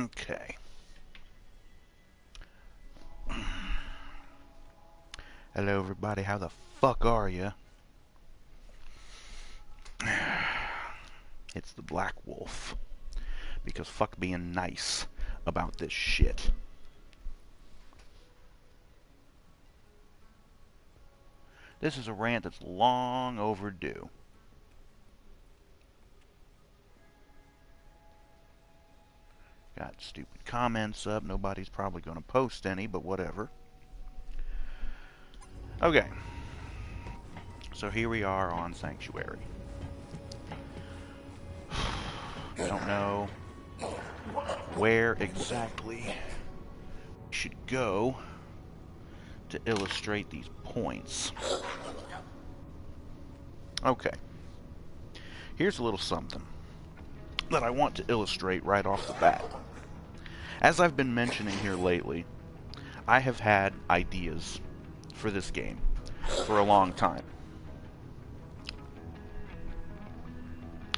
Okay. Hello, everybody. How the fuck are ya? It's the Black Wolf. Because fuck being nice about this shit. This is a rant that's long overdue. Got stupid comments up. Nobody's probably going to post any, but whatever. Okay. So here we are on Sanctuary. Don't know where exactly we should go to illustrate these points. Okay. Here's a little something that I want to illustrate right off the bat. As I've been mentioning here lately, I have had ideas for this game for a long time.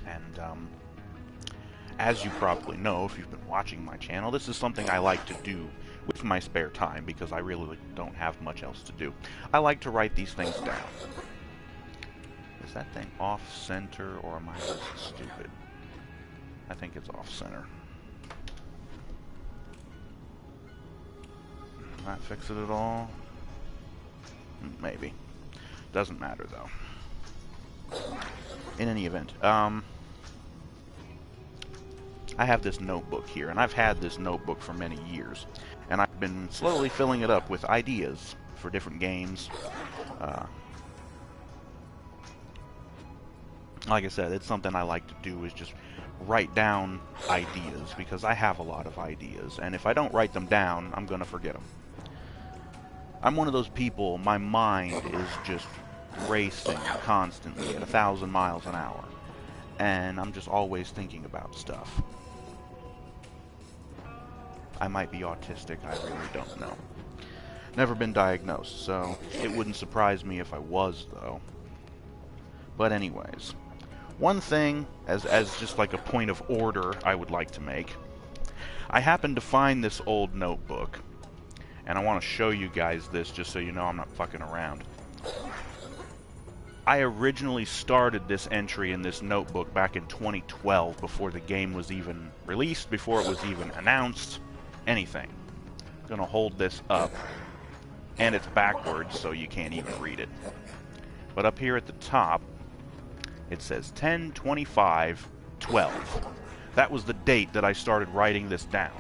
And, as you probably know, if you've been watching my channel, this is something I like to do with my spare time because I really don't have much else to do. I like to write these things down. Is that thing off-center, or am I just stupid? I think it's off-center. Not fix it at all? Maybe. Doesn't matter, though. In any event, I have this notebook here, and I've had this notebook for many years, and I've been slowly filling it up with ideas for different games. Like I said, it's something I like to do, is just write down ideas, because I have a lot of ideas, and if I don't write them down, I'm going to forget them. I'm one of those people, my mind is just racing constantly at 1,000 miles an hour, and I'm just always thinking about stuff. I might be autistic, I really don't know. Never been diagnosed, so it wouldn't surprise me if I was, though. But anyways, one thing, as just like a point of order I would like to make, I happened to find this old notebook, and I want to show you guys this just so you know I'm not fucking around. I originally started this entry in this notebook back in 2012, before the game was even released, before it was even announced, anything. I'm gonna hold this up, and it's backwards so you can't even read it. But up here at the top, it says 10/25/12. That was the date that I started writing this down.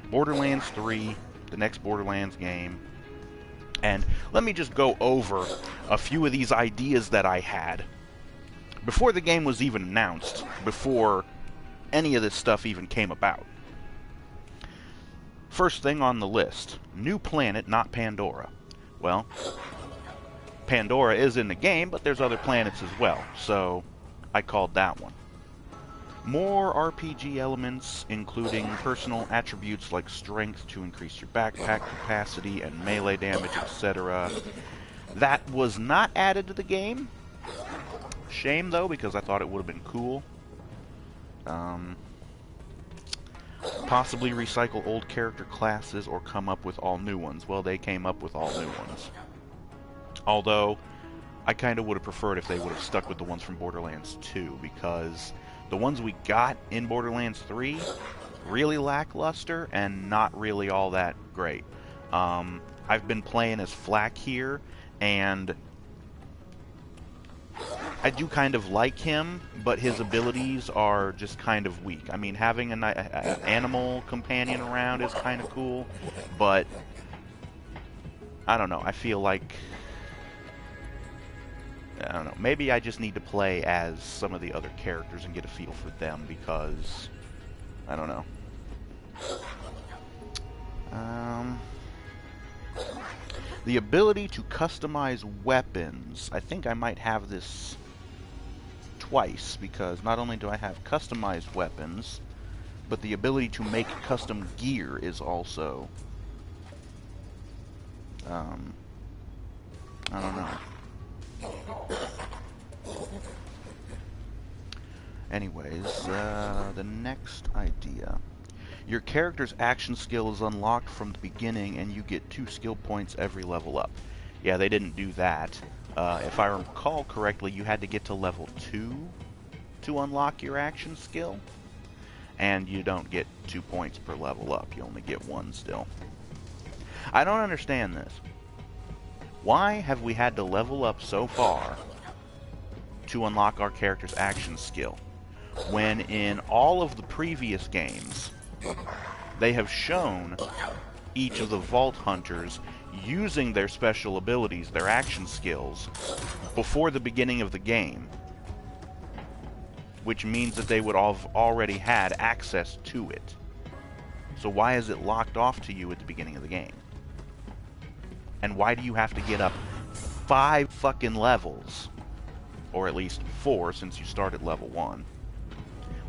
Borderlands 3, the next Borderlands game. And let me just go over a few of these ideas that I had before the game was even announced, before any of this stuff even came about. First thing on the list, new planet, not Pandora. Well, Pandora is in the game, but there's other planets as well, so I called that one. More RPG elements, including personal attributes like strength to increase your backpack capacity and melee damage, etc. That was not added to the game. Shame, though, because I thought it would have been cool. Possibly recycle old character classes or come up with all new ones. Well, they came up with all new ones. Although, I kind of would have preferred if they would have stuck with the ones from Borderlands 2, because the ones we got in Borderlands 3, really lackluster and not really all that great. I've been playing as Flak here, and I do kind of like him, but his abilities are just kind of weak. I mean, having an animal companion around is kind of cool, but I don't know, I feel like, I don't know, maybe I just need to play as some of the other characters and get a feel for them, because I don't know. The ability to customize weapons. I think I might have this twice, because not only do I have customized weapons, but the ability to make custom gear is also, I don't know. Anyways, the next idea. Your character's action skill is unlocked from the beginning, and you get 2 skill points every level up. Yeah, they didn't do that. If I recall correctly, you had to get to level 2 to unlock your action skill. And you don't get 2 points per level up. You only get 1 still. I don't understand this. Why have we had to level up so far to unlock our character's action skill, when in all of the previous games they have shown each of the Vault Hunters using their special abilities, their action skills, before the beginning of the game, which means that they would have already had access to it. So why is it locked off to you at the beginning of the game? And why do you have to get up 5 fucking levels, or at least 4 since you start at level 1?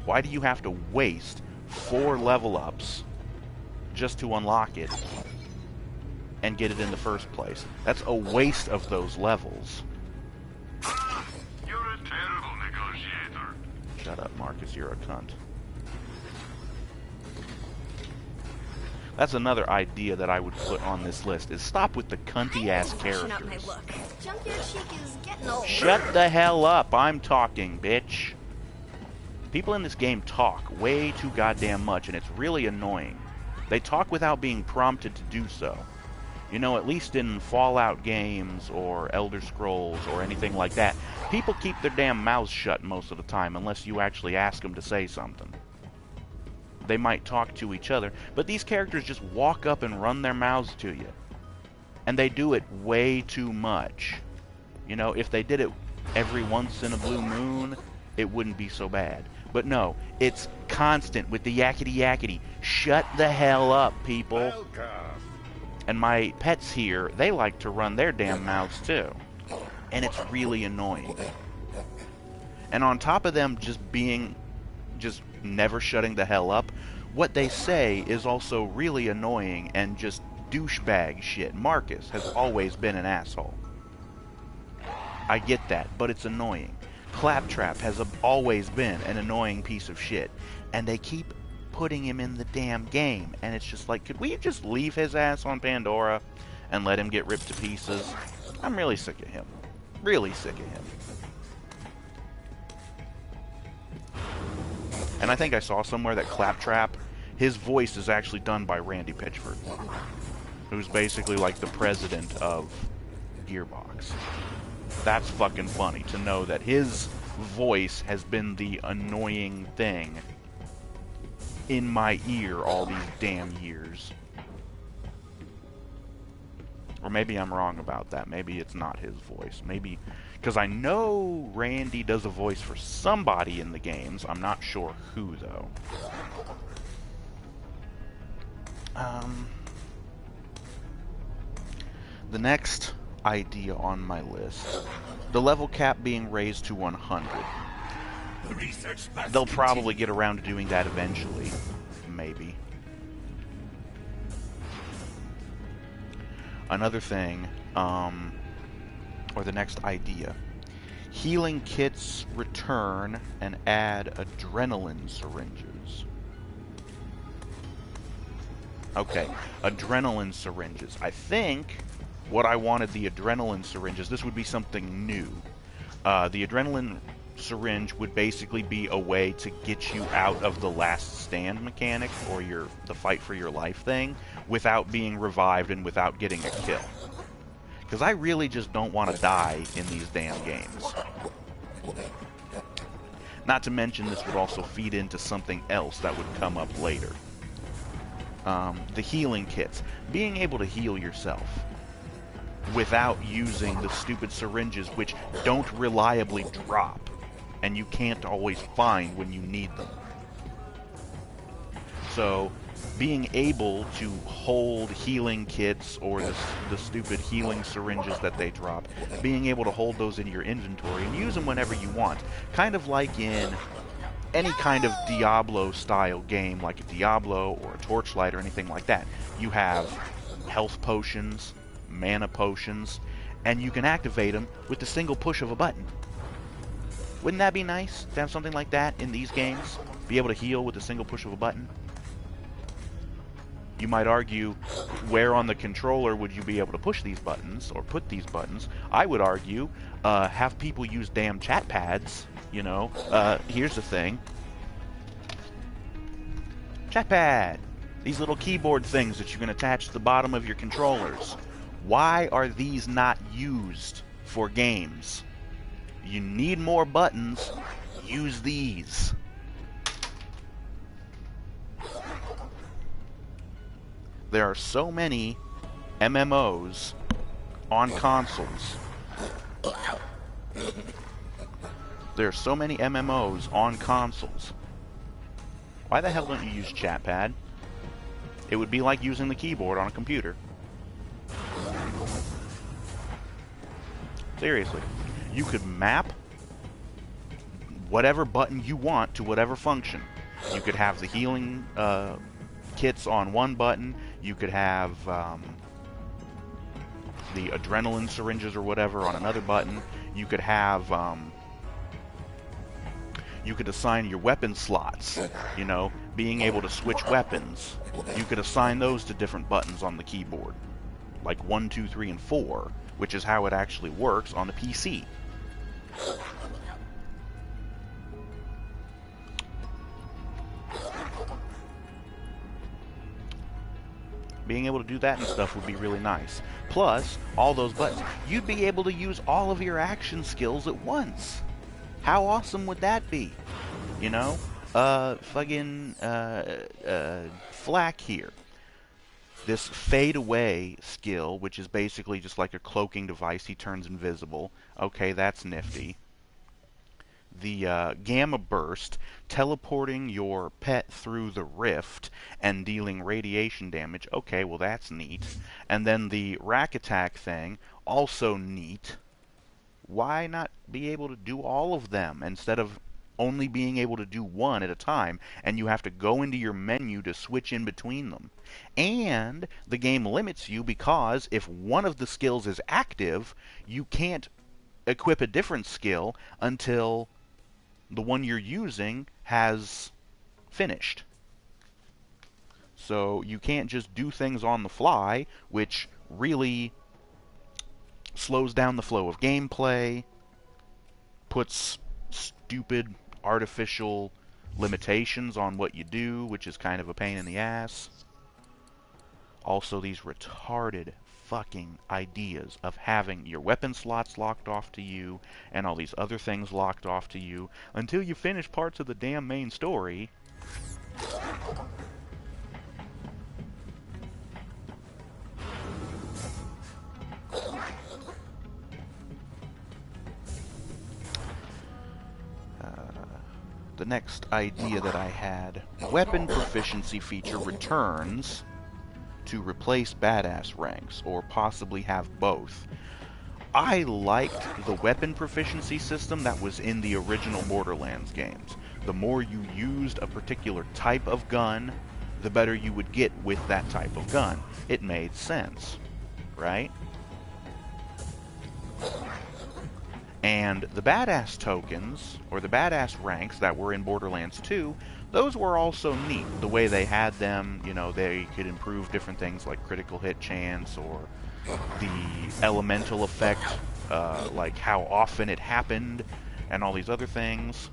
Why do you have to waste 4 level ups just to unlock it and get it in the first place? That's a waste of those levels. You're a terrible negotiator. Shut up, Marcus, you're a cunt. That's another idea that I would put on this list, is stop with the cunty-ass characters. Shut the hell up, I'm talking, bitch. People in this game talk way too goddamn much, and it's really annoying. They talk without being prompted to do so. You know, at least in Fallout games or Elder Scrolls or anything like that, people keep their damn mouths shut most of the time unless you actually ask them to say something. They might talk to each other, but these characters just walk up and run their mouths to you. And they do it way too much. You know, if they did it every once in a blue moon, it wouldn't be so bad. But no, it's constant with the yakety yakety. Shut the hell up, people. Welcome. And my pets here, they like to run their damn mouths too. And it's really annoying. And on top of them just never shutting the hell up, what they say is also really annoying and just douchebag shit. Marcus has always been an asshole. I get that, but it's annoying. Claptrap has always been an annoying piece of shit, and they keep putting him in the damn game, and it's just like, could we just leave his ass on Pandora and let him get ripped to pieces? I'm really sick of him. Really sick of him. And I think I saw somewhere that Claptrap, his voice is actually done by Randy Pitchford, who's basically like the president of Gearbox. That's fucking funny to know that his voice has been the annoying thing in my ear all these damn years. Or maybe I'm wrong about that. Maybe it's not his voice. Maybe, because I know Randy does a voice for somebody in the games. I'm not sure who, though. The next idea on my list, the level cap being raised to 100. They'll probably get around to doing that eventually. Maybe. Another thing, or the next idea, healing kits return and add adrenaline syringes. Okay, adrenaline syringes. I think what I wanted the adrenaline syringes, this would be something new. The adrenaline syringe would basically be a way to get you out of the last stand mechanic, or the fight for your life thing, without being revived and without getting a kill. Because I really just don't want to die in these damn games. Not to mention, this would also feed into something else that would come up later. The healing kits. Being able to heal yourself without using the stupid syringes, which don't reliably drop, and you can't always find when you need them. So, being able to hold healing kits, or the stupid healing syringes that they drop, being able to hold those in your inventory and use them whenever you want. Kind of like in any kind of Diablo-style game, like a Diablo or a Torchlight or anything like that. You have health potions, mana potions, and you can activate them with the single push of a button. Wouldn't that be nice to have something like that in these games? Be able to heal with a single push of a button? You might argue, where on the controller would you be able to push these buttons or put these buttons? I would argue, have people use damn chat pads. You know, here's the thing. Chat pad. These little keyboard things that you can attach to the bottom of your controllers. Why are these not used for games? You need more buttons. Use these. There are so many MMOs on consoles. There are so many MMOs on consoles. Why the hell don't you use chat pad? It would be like using the keyboard on a computer. Seriously. You could map whatever button you want to whatever function. You could have the healing kits on one button. You could have the adrenaline syringes or whatever on another button. You could have you could assign your weapon slots, you know, being able to switch weapons. You could assign those to different buttons on the keyboard, like 1, 2, 3, and 4, which is how it actually works on the PC. Being able to do that and stuff would be really nice. Plus, all those buttons. You'd be able to use all of your action skills at once. How awesome would that be? You know? Flack here. This fade away skill, which is basically just like a cloaking device, he turns invisible. Okay, that's nifty. The gamma burst, teleporting your pet through the rift and dealing radiation damage. Okay, well that's neat. And then the rack attack thing, also neat. Why not be able to do all of them instead of only being able to do one at a time, and you have to go into your menu to switch in between them? And the game limits you because if one of the skills is active, you can't equip a different skill until the one you're using has finished. So you can't just do things on the fly, which really slows down the flow of gameplay, puts stupid artificial limitations on what you do, which is kind of a pain in the ass. Also, these retarded fucking ideas of having your weapon slots locked off to you and all these other things locked off to you until you finish parts of the damn main story. The next idea that I had, weapon proficiency feature returns to replace badass ranks, or possibly have both. I liked the weapon proficiency system that was in the original Borderlands games. The more you used a particular type of gun, the better you would get with that type of gun. It made sense, right? And the badass tokens, or the badass ranks that were in Borderlands 2, those were also neat. The way they had them, you know, they could improve different things like critical hit chance, or the elemental effect, like how often it happened, and all these other things.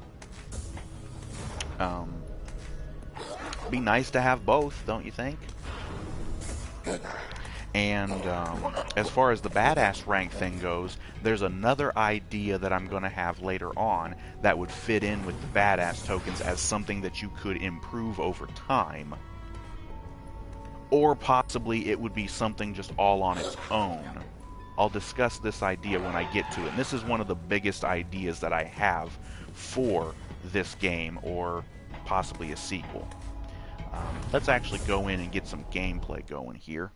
Be nice to have both, don't you think? And as far as the badass rank thing goes, there's another idea that I'm going to have later on that would fit in with the badass tokens as something that you could improve over time. Or possibly it would be something just all on its own. I'll discuss this idea when I get to it. And this is one of the biggest ideas that I have for this game, or possibly a sequel. Let's actually go in and get some gameplay going here.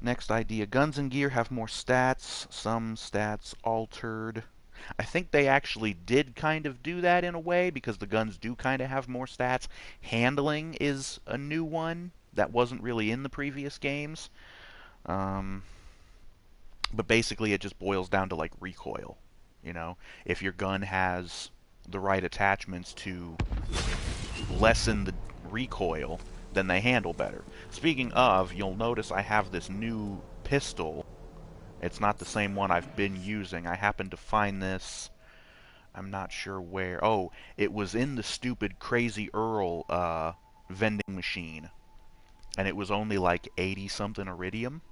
Next idea, guns and gear have more stats, some stats altered. I think they actually did kind of do that in a way, because the guns do kind of have more stats. Handling is a new one that wasn't really in the previous games. But basically it just boils down to like recoil. You know, if your gun has the right attachments to lessen the recoil, then they handle better. Speaking of, you'll notice I have this new pistol. It's not the same one I've been using. I happened to find this, I'm not sure where. Oh, it was in the stupid Crazy Earl vending machine. And it was only like 80-something iridium.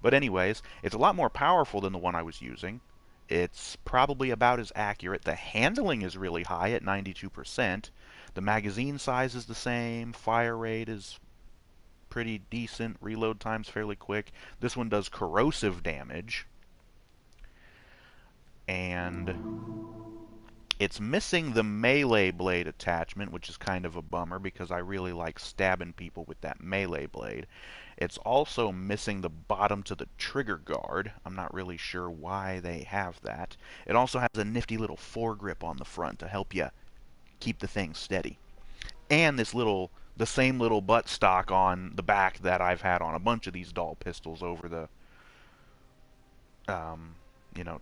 But anyways, it's a lot more powerful than the one I was using. It's probably about as accurate. The handling is really high at 92%. The magazine size is the same. Fire rate is pretty decent. Reload time's fairly quick. This one does corrosive damage. And it's missing the melee blade attachment, which is kind of a bummer because I really like stabbing people with that melee blade. It's also missing the bottom to the trigger guard. I'm not really sure why they have that. It also has a nifty little foregrip on the front to help you keep the thing steady. And the same little buttstock on the back that I've had on a bunch of these doll pistols over the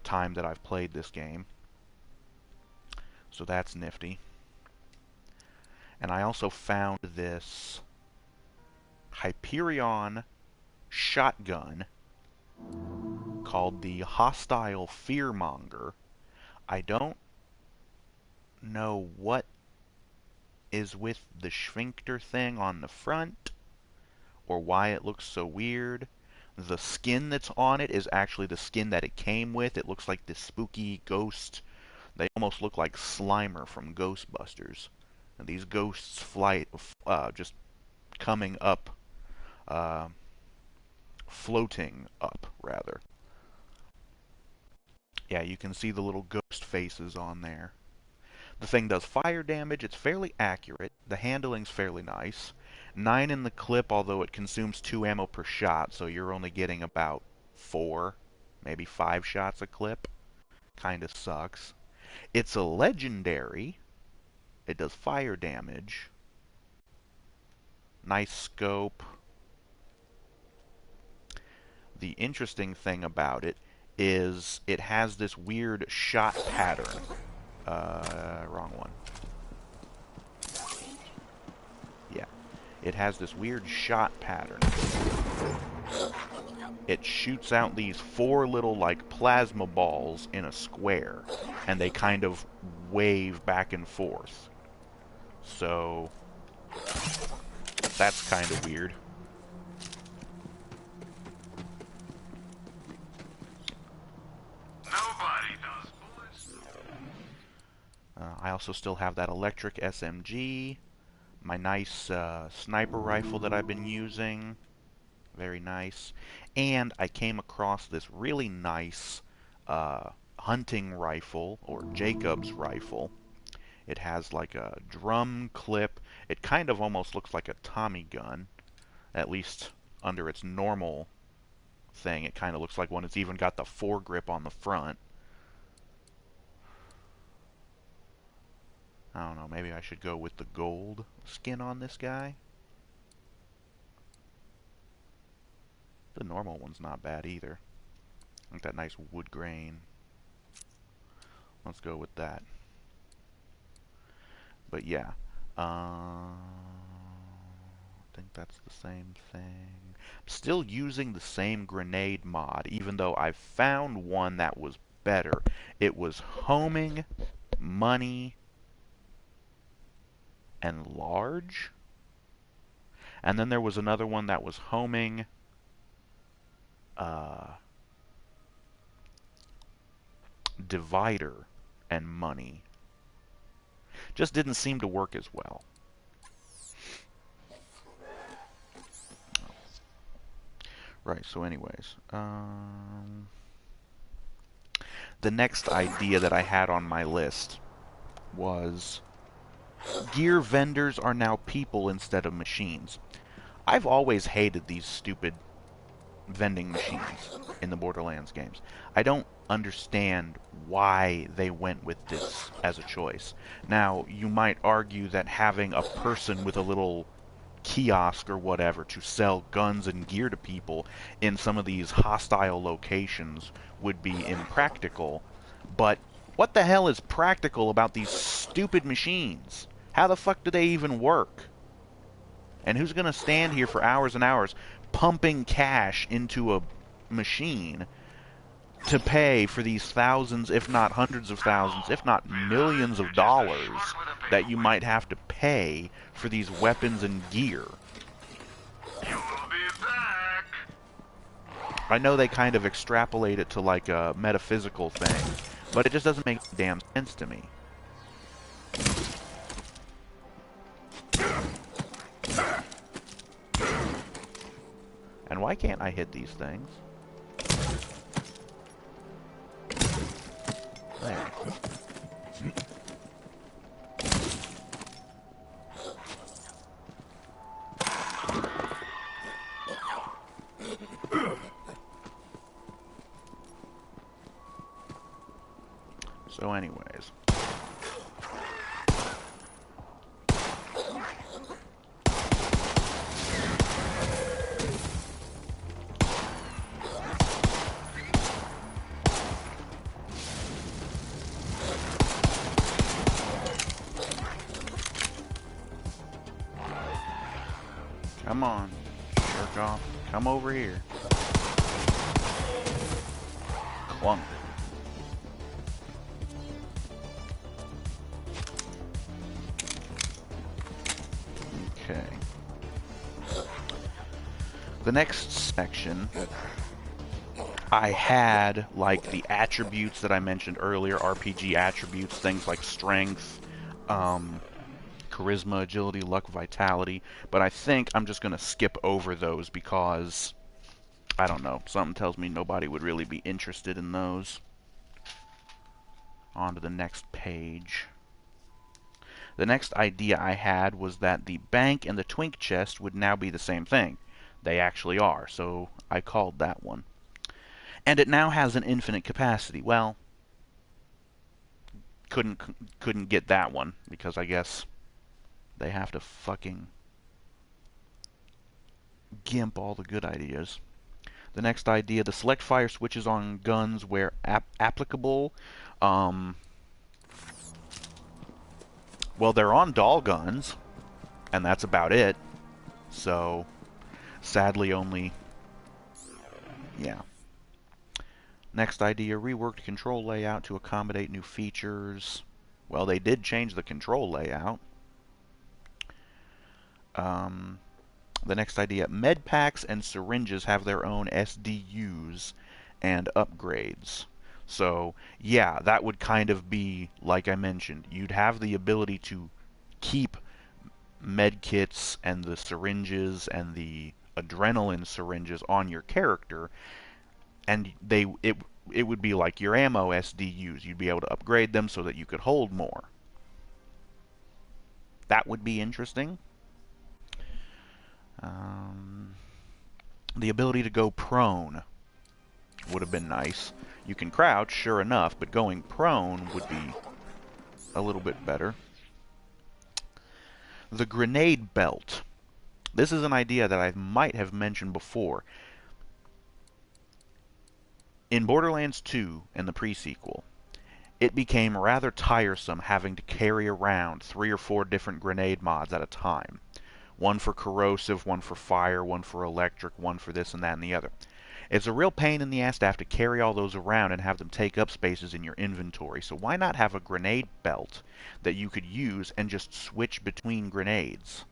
time that I've played this game. So that's nifty. And I also found this Hyperion shotgun called the Hostile Fearmonger. I don't know what is with the sphincter thing on the front or why it looks so weird. The skin that's on it is actually the skin that it came with. It looks like this spooky ghost. They almost look like Slimer from Ghostbusters. And these ghosts fly, just coming up, floating up, rather. Yeah, you can see the little ghost faces on there. The thing does fire damage. It's fairly accurate. The handling's fairly nice. 9 in the clip, although it consumes 2 ammo per shot, so you're only getting about 4, maybe 5 shots a clip. Kinda sucks. It's a legendary. It does fire damage. Nice scope. The interesting thing about it is it has this weird shot pattern. Wrong one. Yeah. It has this weird shot pattern. It shoots out these 4 little, like, plasma balls in a square, and they kind of wave back and forth. So, that's kind of weird. Nobody does bullets. I also still have that electric SMG, my nice sniper rifle that I've been using. Very nice. And I came across this really nice hunting rifle, or Jacob's rifle. It has like a drum clip. It kind of almost looks like a Tommy gun, at least under its normal thing. It kind of looks like one. It's even got the foregrip on the front. I don't know, maybe I should go with the gold skin on this guy. The normal one's not bad either. Like that nice wood grain. Let's go with that. But yeah, I think that's the same thing. I'm still using the same grenade mod, even though I found one that was better. It was homing, money, and large. And then there was another one that was homing, divider, and money. Just didn't seem to work as well. Right, so anyways, the next idea that I had on my list was gear vendors are now people instead of machines. I've always hated these stupid vending machines in the Borderlands games. I don't understand why they went with this as a choice. Now, you might argue that having a person with a little kiosk or whatever to sell guns and gear to people in some of these hostile locations would be impractical, but what the hell is practical about these stupid machines? How the fuck do they even work? And who's going to stand here for hours and hours pumping cash into a machine to pay for these thousands, if not hundreds of thousands, if not millions of dollars that you might have to pay for these weapons and gear? You will be back. I know they kind of extrapolate it to like a metaphysical thing, but it just doesn't make damn sense to me. And why can't I hit these things? There. So anyways. Come on, jerk off. Come over here. Clunk. Okay. The next section, I had, like, the attributes that I mentioned earlier, RPG attributes, things like strength, charisma, agility, luck, vitality, but I think I'm just going to skip over those because, I don't know, something tells me nobody would really be interested in those. On to the next page. The next idea I had was that the bank and the twink chest would now be the same thing. They actually are, so I called that one. And it now has an infinite capacity. Well, couldn't get that one because I guess they have to fucking gimp all the good ideas. The next idea, the select fire switches on guns where applicable. Well, they're on doll guns, and that's about it. So, sadly only... yeah. Next idea, reworked control layout to accommodate new features. Well, they did change the control layout. The next idea, med packs and syringes have their own SDUs and upgrades. So, yeah, that would kind of be, like I mentioned, you'd have the ability to keep med kits and the syringes and the adrenaline syringes on your character, and it would be like your ammo SDUs. You'd be able to upgrade them so that you could hold more. That would be interesting. The ability to go prone would have been nice. You can crouch, sure enough, but going prone would be a little bit better. The grenade belt. This is an idea that I might have mentioned before. In Borderlands 2 and the pre-sequel, it became rather tiresome having to carry around 3 or 4 different grenade mods at a time. One for corrosive, one for fire, one for electric, one for this and that and the other. It's a real pain in the ass to have to carry all those around and have them take up spaces in your inventory, so why not have a grenade belt that you could use and just switch between grenades?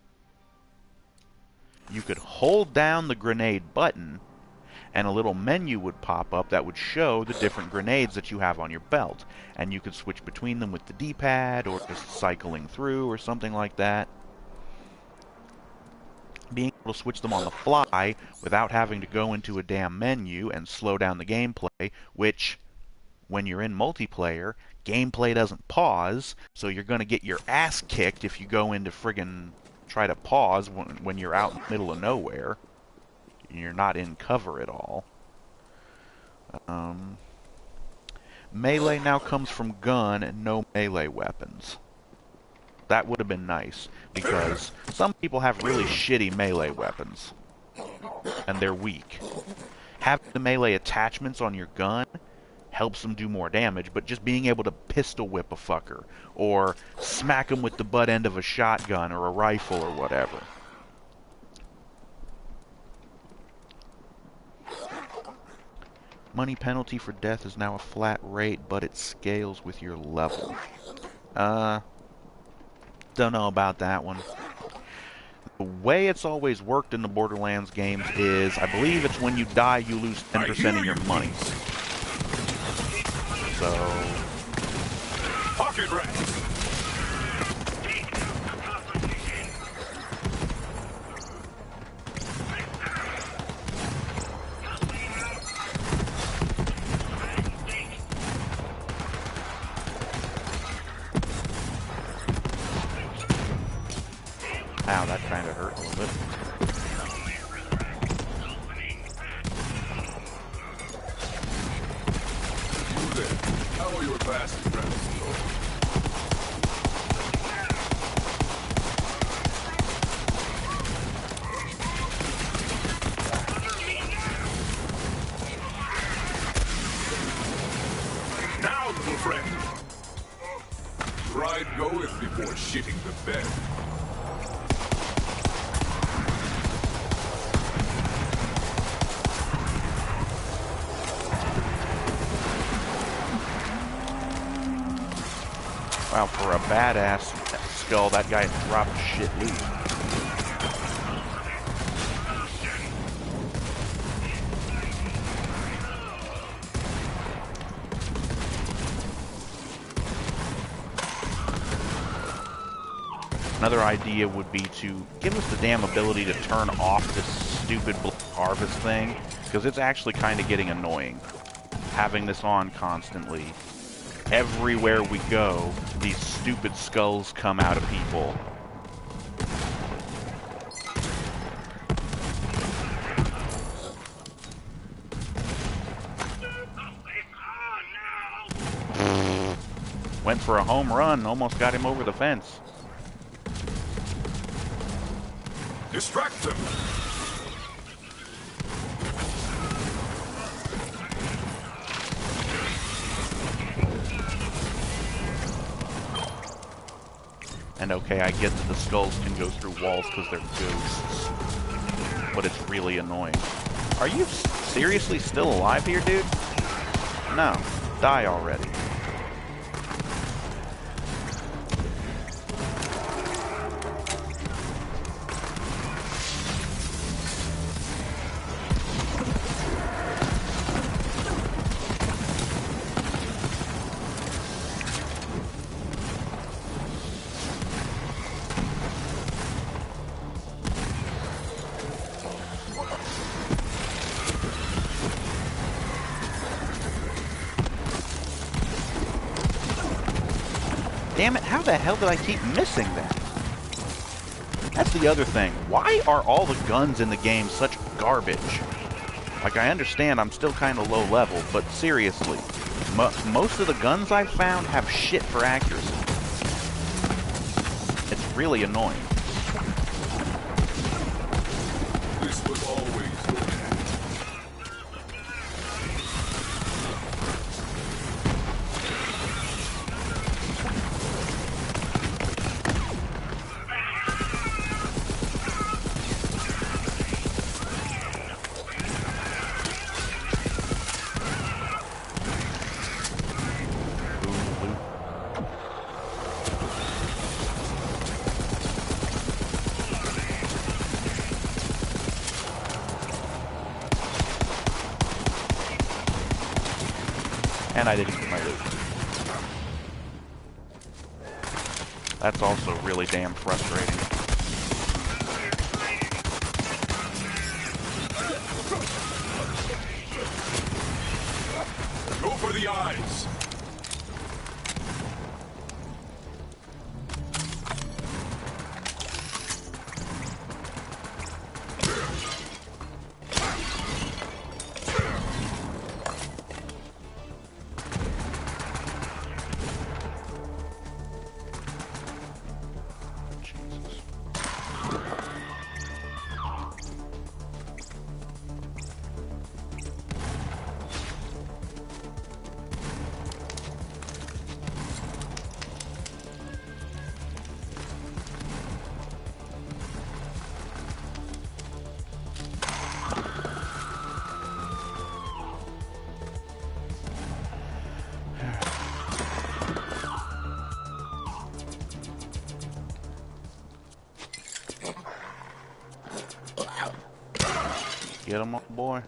You could hold down the grenade button, and a little menu would pop up that would show the different grenades that you have on your belt, and you could switch between them with the D-pad, or just cycling through, or something like that. Being able to switch them on the fly without having to go into a damn menu and slow down the gameplay, which, when you're in multiplayer, gameplay doesn't pause, so you're going to get your ass kicked if you go into friggin' try to pause when you're out in the middle of nowhere. You're not in cover at all. Melee now comes from gun and no melee weapons. That would have been nice, because some people have really shitty melee weapons, and they're weak. Having the melee attachments on your gun helps them do more damage, but just being able to pistol whip a fucker, or smack him with the butt end of a shotgun or a rifle or whatever. Money penalty for death is now a flat rate, but it scales with your level. Don't know about that one. The way it's always worked in the Borderlands games is, I believe it's when you die you lose 10% of your money. So... Pocket Rant. Ow, that kind of hurt a little bit. You there? How are your bastard friends? Now, little friend. Pride goeth before shitting the bed. Wow, for a badass skull, that guy dropped shit loot. Another idea would be to give us the damn ability to turn off this stupid harvest thing, because it's actually kind of getting annoying, having this on constantly. Everywhere we go, these stupid skulls come out of people. Went for a home run, almost got him over the fence. Distract them! And okay, I get that the skulls can go through walls because they're ghosts, but it's really annoying. Are you seriously still alive here, dude? No. Die already. Damn it, how the hell did I keep missing that? That's the other thing. Why are all the guns in the game such garbage? Like, I understand I'm still kind of low level, but seriously, most of the guns I've found have shit for accuracy. It's really annoying. This was always your plan. And I didn't get my loot. That's also really damn frustrating. Go for the eyes! Jesus. Get him, boy.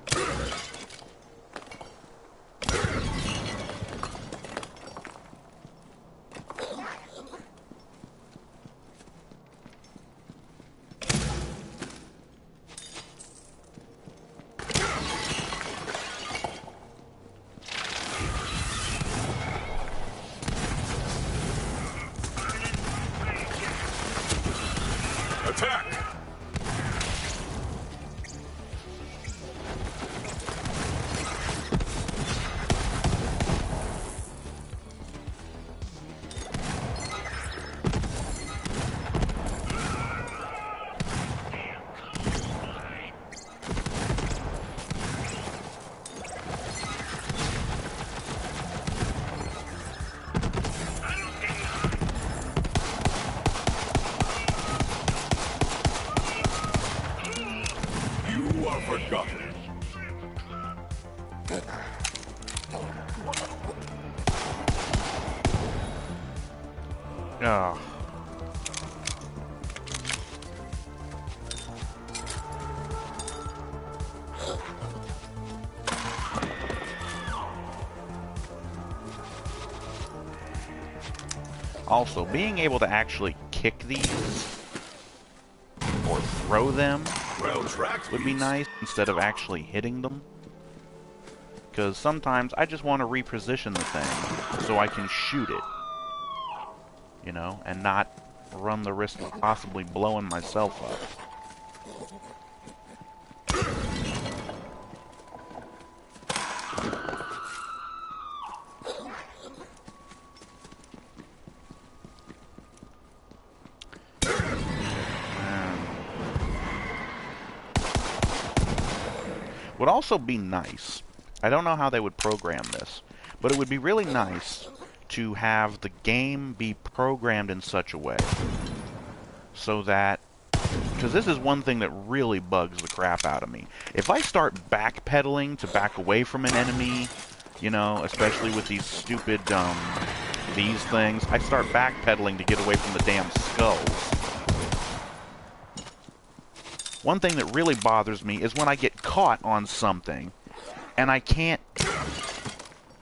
Attack! You are forgotten. Oh. Also, being able to actually kick these or throw them Well tracked, would be beast. nice instead of actually hitting them. Because sometimes I just want to reposition the thing so I can shoot it. You know, and not run the risk of possibly blowing myself up. Would also be nice. I don't know how they would program this, but it would be really nice to have the game be programmed in such a way so that, because this is one thing that really bugs the crap out of me. If I start backpedaling to back away from an enemy, you know, especially with these stupid, these things, I start backpedaling to get away from the damn skulls. One thing that really bothers me is when I get caught on something and I can't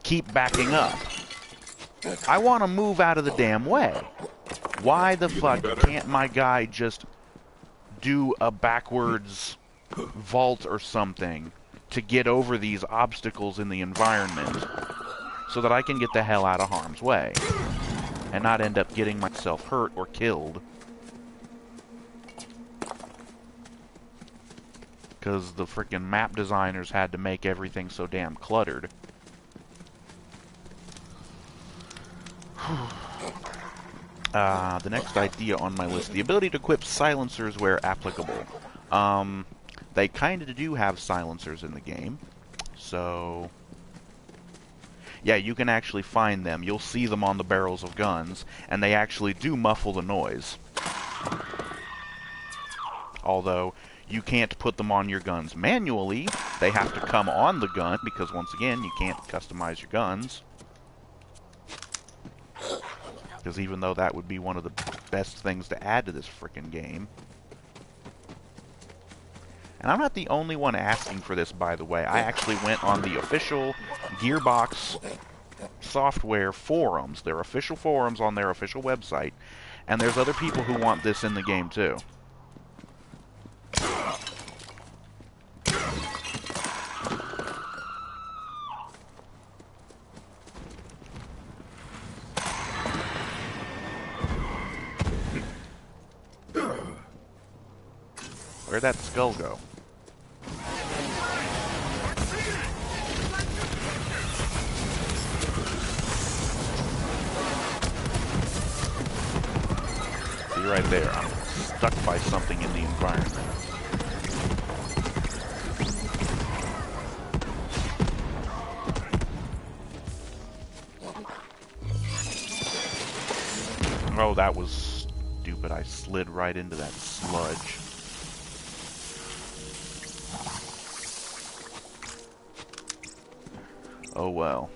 keep backing up. I want to move out of the damn way. Why the fuck can't my guy just do a backwards vault or something to get over these obstacles in the environment so that I can get the hell out of harm's way and not end up getting myself hurt or killed? Because the freaking map designers had to make everything so damn cluttered. The next idea on my list, the ability to equip silencers where applicable. They kind of do have silencers in the game, so yeah, you can actually find them. You'll see them on the barrels of guns, and they actually do muffle the noise. Although, you can't put them on your guns manually. They have to come on the gun, because once again, you can't customize your guns. Because even though that would be one of the best things to add to this frickin' game. And I'm not the only one asking for this, by the way. I actually went on the official Gearbox software forums, their official forums on their official website, and there's other people who want this in the game too. Where'd that skull go? See right there, I'm stuck by something in the environment. Oh, that was stupid. I slid right into that sludge. Oh well.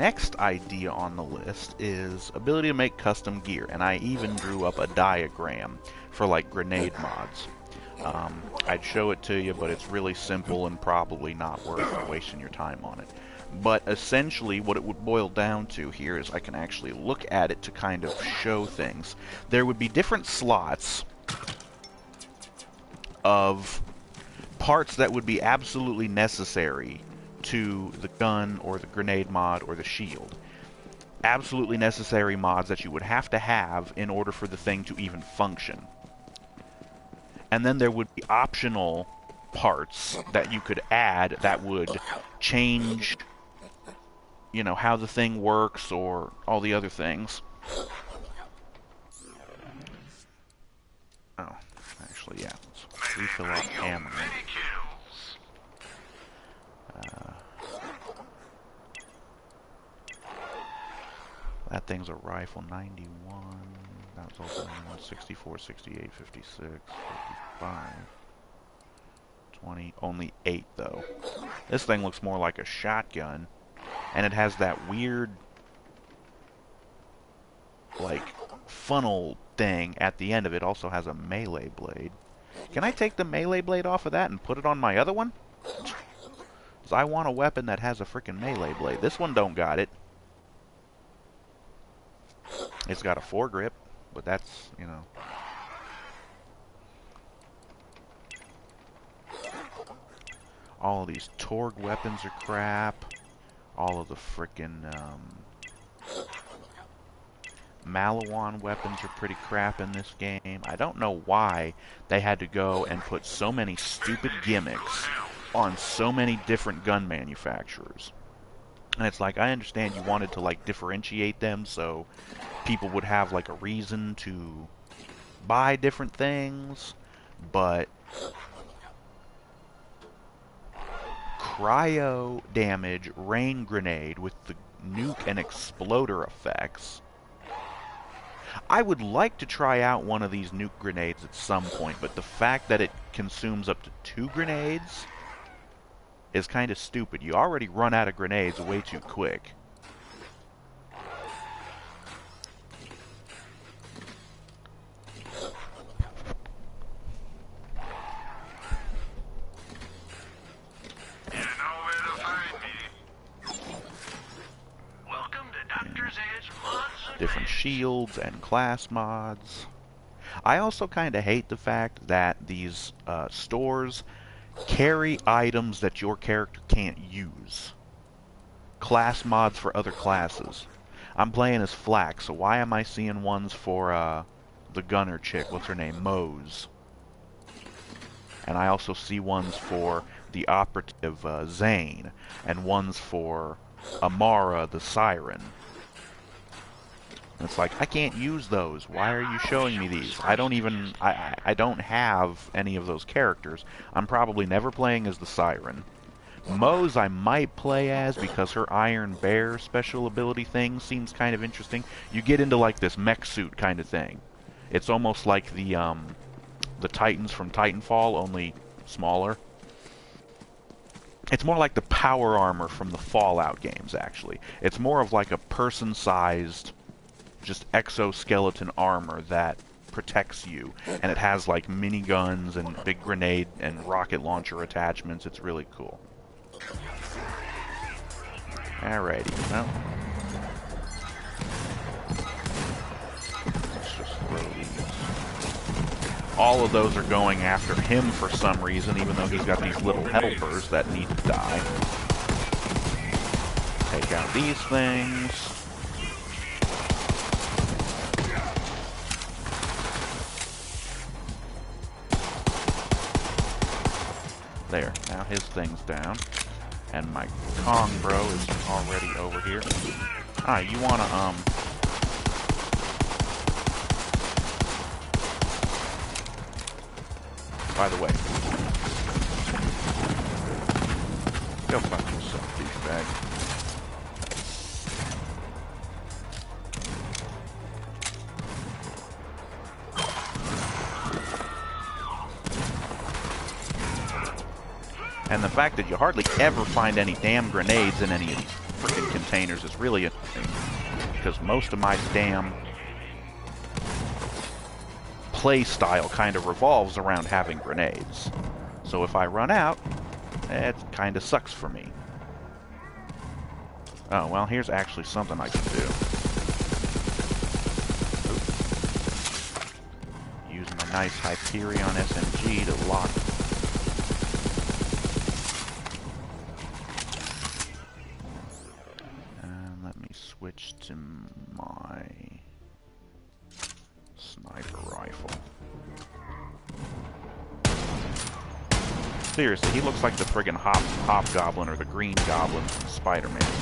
next idea on the list is ability to make custom gear, and I even drew up a diagram for like grenade mods. I'd show it to you, but it's really simple and probably not worth wasting your time on it. But essentially what it would boil down to here is I can actually look at it to kind of show things. There would be different slots of parts that would be absolutely necessary to the gun or the grenade mod or the shield. Absolutely necessary mods that you would have to have in order for the thing to even function. And then there would be optional parts that you could add that would change, you know, how the thing works or all the other things. Oh, actually, yeah. Let's refill up ammo. That thing's a rifle, 91. That was also 64, 68, 56, 55, 20. Only 8, though. This thing looks more like a shotgun. And it has that weird, like, funnel thing at the end of it. Also has a melee blade. Can I take the melee blade off of that and put it on my other one? Because I want a weapon that has a freaking melee blade. This one don't got it. It's got a foregrip, but that's, you know. All of these Torg weapons are crap. All of the frickin' Malawan weapons are pretty crap in this game. I don't know why they had to go and put so many stupid gimmicks on so many different gun manufacturers. And it's like, I understand you wanted to, like, differentiate them so people would have, like, a reason to buy different things, but cryo damage rain grenade with the nuke and exploder effects. I would like to try out one of these nuke grenades at some point, but the fact that it consumes up to 2 grenades is kind of stupid. You already run out of grenades way too quick. Different shields and class mods. I also kind of hate the fact that these stores carry items that your character can't use. Class mods for other classes. I'm playing as Flax, so why am I seeing ones for the gunner chick? What's her name? Mose. And I also see ones for the operative Zane, and ones for Amara the Siren. It's like, I can't use those. Why are you showing me these? I don't even... I don't have any of those characters. I'm probably never playing as the Siren. Mose I might play as because her Iron Bear special ability thing seems kind of interesting. You get into like this mech suit kind of thing. It's almost like the Titans from Titanfall, only smaller. It's more like the power armor from the Fallout games, actually. It's more of like a person-sized, just exoskeleton armor that protects you, and it has like miniguns and big grenade and rocket launcher attachments. It's really cool. Alrighty, well, let's just throw these. All of those are going after him for some reason, even though he's got these little helpers that need to die. Take out these things. There, now his thing's down. And my Kong bro is already over here. Alright, you wanna, by the way. Go fuck yourself, douchebag. And the fact that you hardly ever find any damn grenades in any of these frickin' containers is really annoying, because most of my damn play style kind of revolves around having grenades. So if I run out, it kind of sucks for me. Oh, well, here's actually something I can do. Use my nice Hyperion SMG to lock. And let me switch to my sniper rifle. Seriously, he looks like the friggin' Hobgoblin or the Green Goblin from Spider-Man.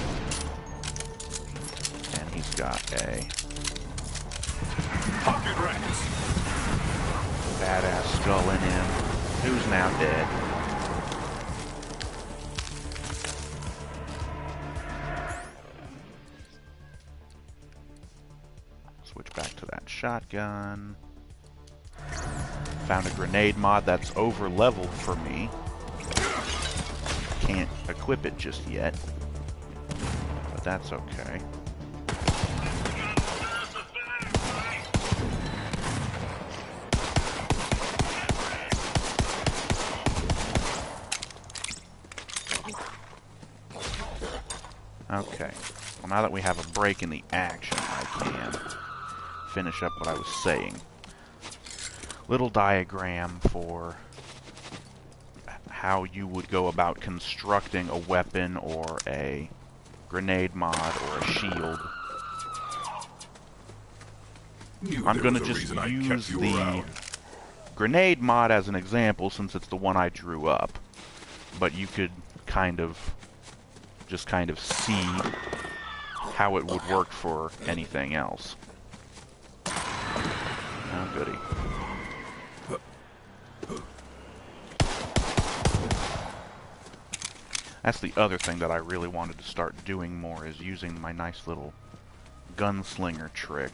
And he's got a Pocket rats. badass skull in him, who's now dead. Switch back to that shotgun. Found a grenade mod that's over leveled for me. Can't equip it just yet, but that's okay. Okay, well, now that we have a break in the action, I can finish up what I was saying. Little diagram for how you would go about constructing a weapon or a grenade mod or a shield. I'm going to just use the grenade mod as an example since it's the one I drew up, but you could kind of see how it would work for anything else. Oh, goody. That's the other thing that I really wanted to start doing more, is using my nice little gunslinger trick.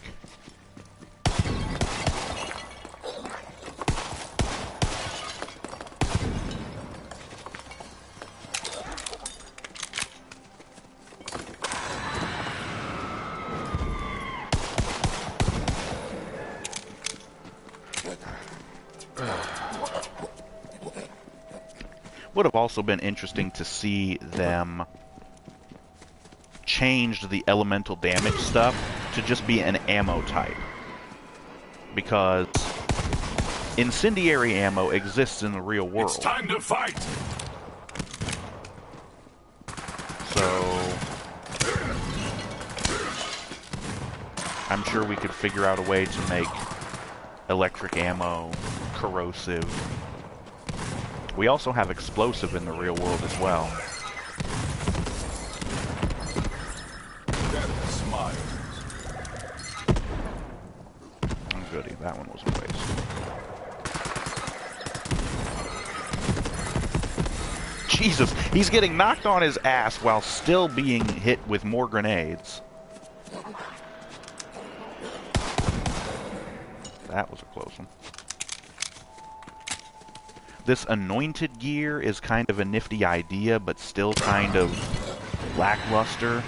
Would have also been interesting to see them change the elemental damage stuff to just be an ammo type. Because incendiary ammo exists in the real world. It's time to fight! So I'm sure we could figure out a way to make electric ammo corrosive. We also have explosive in the real world as well. Smiles. Oh, goody, that one was a waste. Jesus, he's getting knocked on his ass while still being hit with more grenades. That was a close one. This anointed gear is kind of a nifty idea, but still kind of lackluster.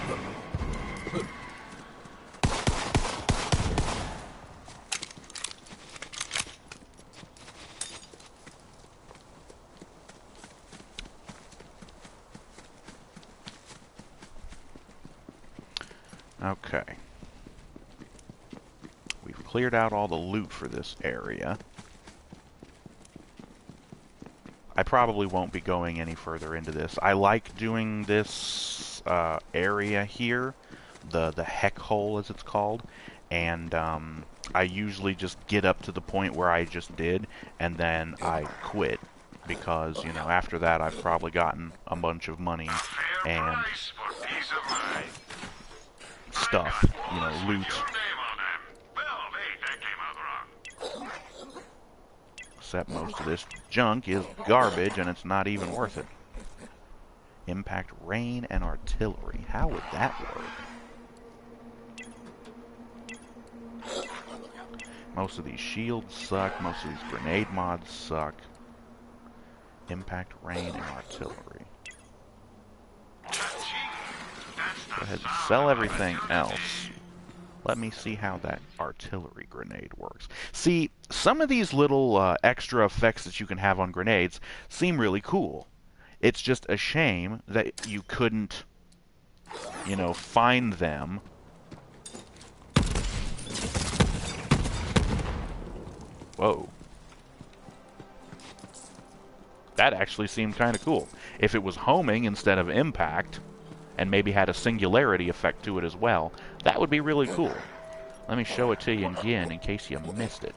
Okay. We've cleared out all the loot for this area. I probably won't be going any further into this. I like doing this area here, the heck hole as it's called, and I usually just get up to the point where I just did, and then I quit, because, you know, after that I've probably gotten a bunch of money and stuff, you know, loot. Except most of this junk is garbage, and it's not even worth it. Impact rain and artillery. How would that work? Most of these shields suck. Most of these grenade mods suck. Impact rain and artillery. That's the Go ahead and sell everything else. Let me see how that artillery grenade works. See, some of these little extra effects that you can have on grenades seem really cool. It's just a shame that you couldn't, you know, find them. Whoa. That actually seemed kind of cool. If it was homing instead of impact, and maybe had a singularity effect to it as well, that would be really cool. Let me show it to you again in case you missed it.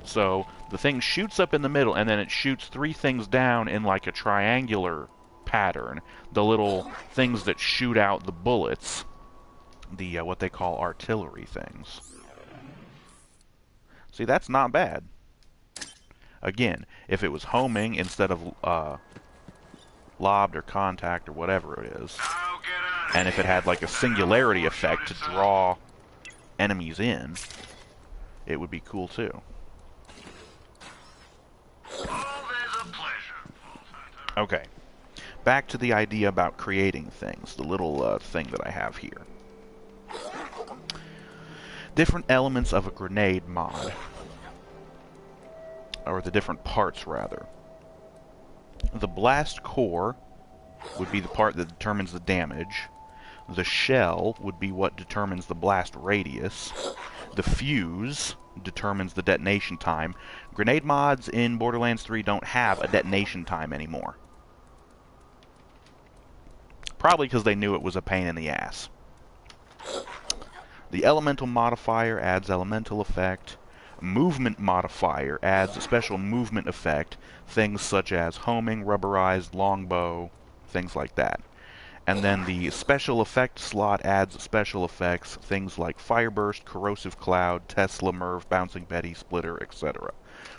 So, the thing shoots up in the middle, and then it shoots 3 things down in like a triangular pattern. The little things that shoot out the bullets. The, what they call artillery things. See, that's not bad. Again, if it was homing instead of, lobbed or contact or whatever it is, and if it had like a singularity effect to draw enemies in, it would be cool too. Okay, back to the idea about creating things, the little thing that I have here. Different elements of a grenade mod, or the different parts rather. The blast core would be the part that determines the damage. The shell would be what determines the blast radius. The fuse determines the detonation time. Grenade mods in Borderlands 3 don't have a detonation time anymore. Probably because they knew it was a pain in the ass. The elemental modifier adds elemental effect. Movement modifier adds a special movement effect, things such as homing, rubberized, longbow, things like that. And then the special effect slot adds special effects, things like fireburst, corrosive cloud, Tesla, Merv, bouncing Betty, splitter, etc.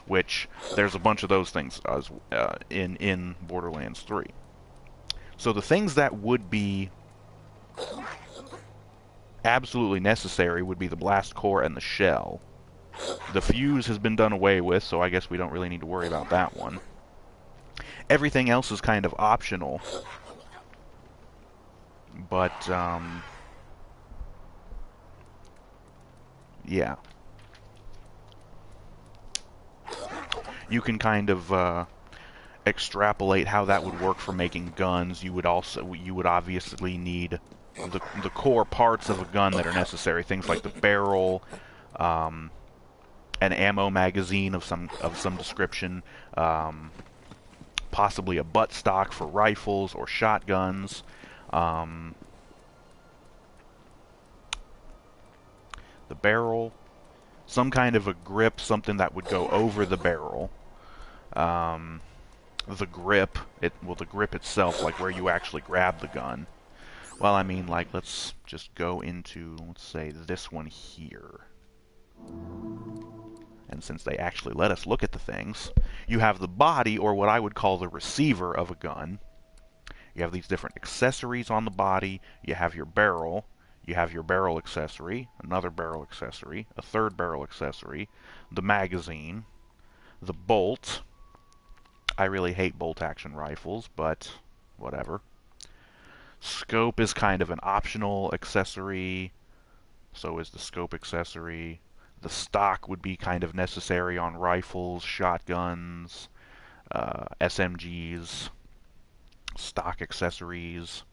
Which there's a bunch of those things as, in Borderlands 3. So the things that would be absolutely necessary would be the blast core and the shell. The fuse has been done away with, so I guess we don't really need to worry about that one. Everything else is kind of optional. But, yeah. You can kind of, extrapolate how that would work for making guns. You would obviously need the core parts of a gun that are necessary. Things like the barrel, an ammo magazine of some description, possibly a buttstock for rifles or shotguns, the barrel, some kind of a grip, something that would go over the barrel, the grip, the grip itself, like where you actually grab the gun. Well, I mean, like, let's just go into, let's say, this one here. And since they actually let us look at the things, you have the body, or what I would call the receiver of a gun. You have these different accessories on the body. You have your barrel. You have your barrel accessory, another barrel accessory, a third barrel accessory, the magazine, the bolt. I really hate bolt-action rifles, but whatever. Scope is kind of an optional accessory. So is the scope accessory. The stock would be kind of necessary on rifles, shotguns, SMGs, stock accessories,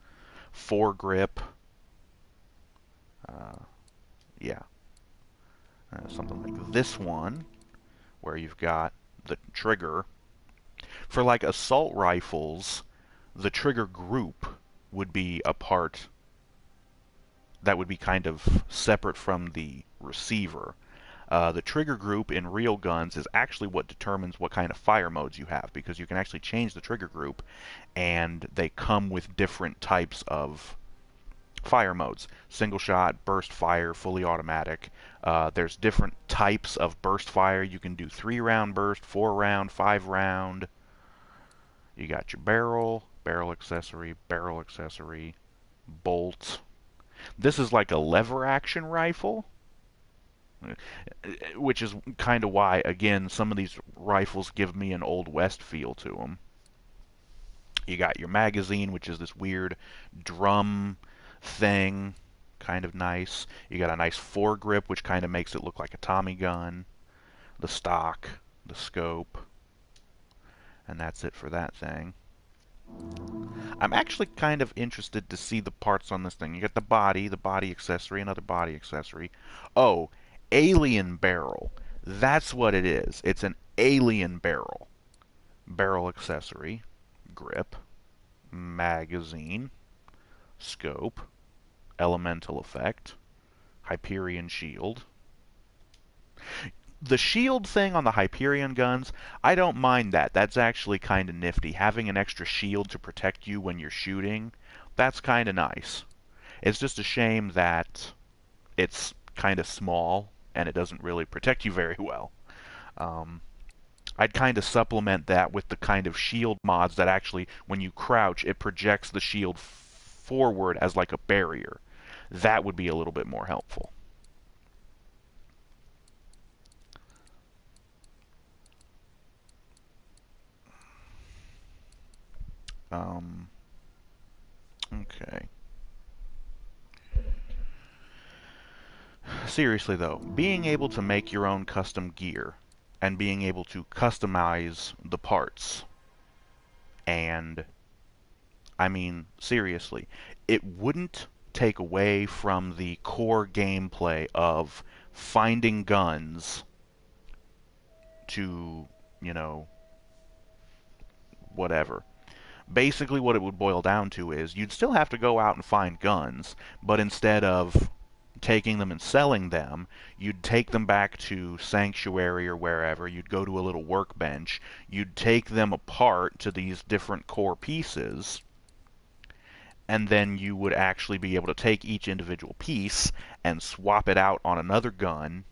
foregrip, yeah, something like this one, where you've got the trigger. For like assault rifles, the trigger group would be a part that would be kind of separate from the receiver. The trigger group in real guns is actually what determines what kind of fire modes you have, because you can actually change the trigger group, and they come with different types of fire modes. Single shot, burst fire, fully automatic. There's different types of burst fire. You can do 3-round burst, 4-round, 5-round. You got your barrel, barrel accessory, bolt. This is like a lever action rifle, which is kind of why, again, some of these rifles give me an Old West feel to them. You got your magazine, which is this weird drum thing, kind of nice. You got a nice foregrip, which kind of makes it look like a Tommy gun. The stock, the scope, and that's it for that thing. I'm actually kind of interested to see the parts on this thing. You got the body accessory, another body accessory. Oh, alien barrel. That's what it is. It's an alien barrel. Barrel accessory, grip, magazine, scope, elemental effect, Hyperion shield. The shield thing on the Hyperion guns, I don't mind that. That's actually kind of nifty. Having an extra shield to protect you when you're shooting, that's kind of nice. It's just a shame that it's kind of small and it doesn't really protect you very well. I'd kind of supplement that with the kind of shield mods that actually, when you crouch, it projects the shield forward as like a barrier. That would be a little bit more helpful. Okay. Seriously though, being able to make your own custom gear and being able to customize the parts, and I mean, seriously, it wouldn't take away from the core gameplay of finding guns to, you know, whatever. Basically, what it would boil down to is you'd still have to go out and find guns, but instead of taking them and selling them, you'd take them back to Sanctuary or wherever, you'd go to a little workbench, you'd take them apart to these different core pieces, and then you would actually be able to take each individual piece and swap it out on another gun,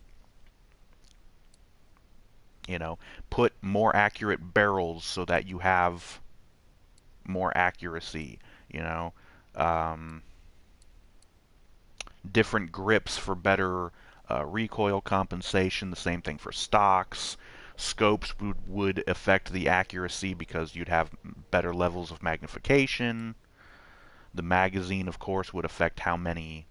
you know, put more accurate barrels so that you have more accuracy, you know, different grips for better recoil compensation, the same thing for stocks. Scopes would affect the accuracy because you'd have better levels of magnification. The magazine, of course, would affect how many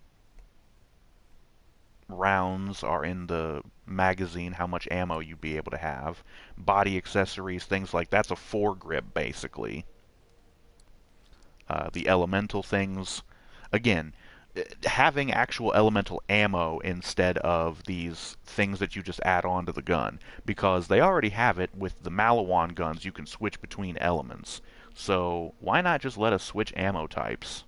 rounds are in the magazine, how much ammo you'd be able to have. Body accessories, things like that's a foregrip, basically. The elemental things, again, having actual elemental ammo instead of these things that you just add on to the gun, because they already have it with the Malawan guns. You can switch between elements, so why not just let us switch ammo types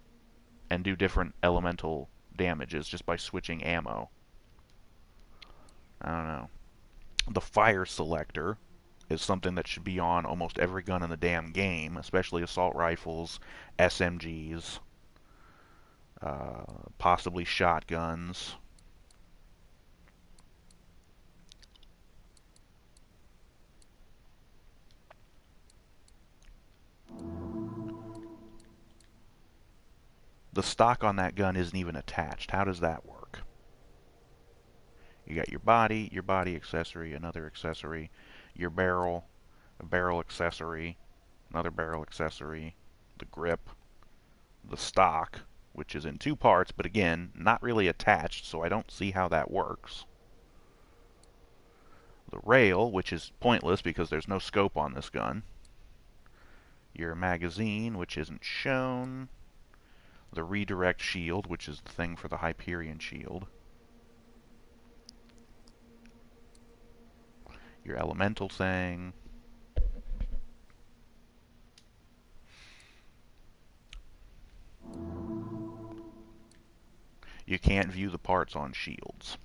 and do different elemental damages just by switching ammo? I don't know. The fire selector is something that should be on almost every gun in the damn game, especially assault rifles, SMGs, possibly shotguns. The stock on that gun isn't even attached. How does that work? You got your body accessory, another accessory, your barrel, a barrel accessory, another barrel accessory, the grip, the stock, which is in two parts, but again, not really attached, so I don't see how that works. The rail, which is pointless because there's no scope on this gun. Your magazine, which isn't shown. The redirect shield, which is the thing for the Hyperion shield. Your elemental thing. You can't view the parts on shields.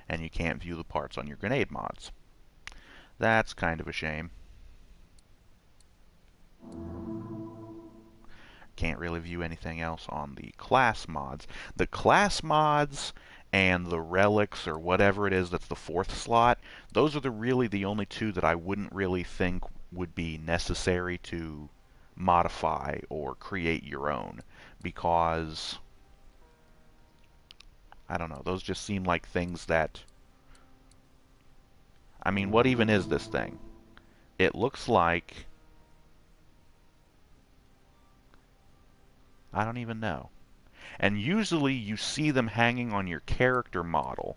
And you can't view the parts on your grenade mods. That's kind of a shame. Can't really view anything else on the class mods. The class mods and the relics or whatever it is that's the fourth slot, those are really the only two that I wouldn't really think would be necessary to modify or create your own, because I don't know, those just seem like things that, I mean, what even is this thing? it looks like... I don't even know. And usually you see them hanging on your character model.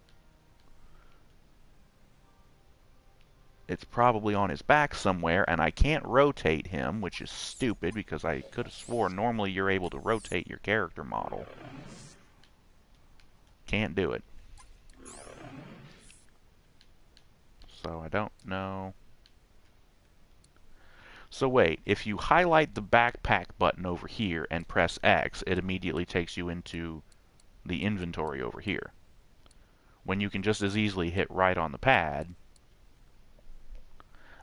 It's probably on his back somewhere, and I can't rotate him, which is stupid because I could have sworn normally you're able to rotate your character model. Can't do it. So I don't know. So wait, if you highlight the backpack button over here and press X, it immediately takes you into the inventory over here. When you can just as easily hit right on the pad.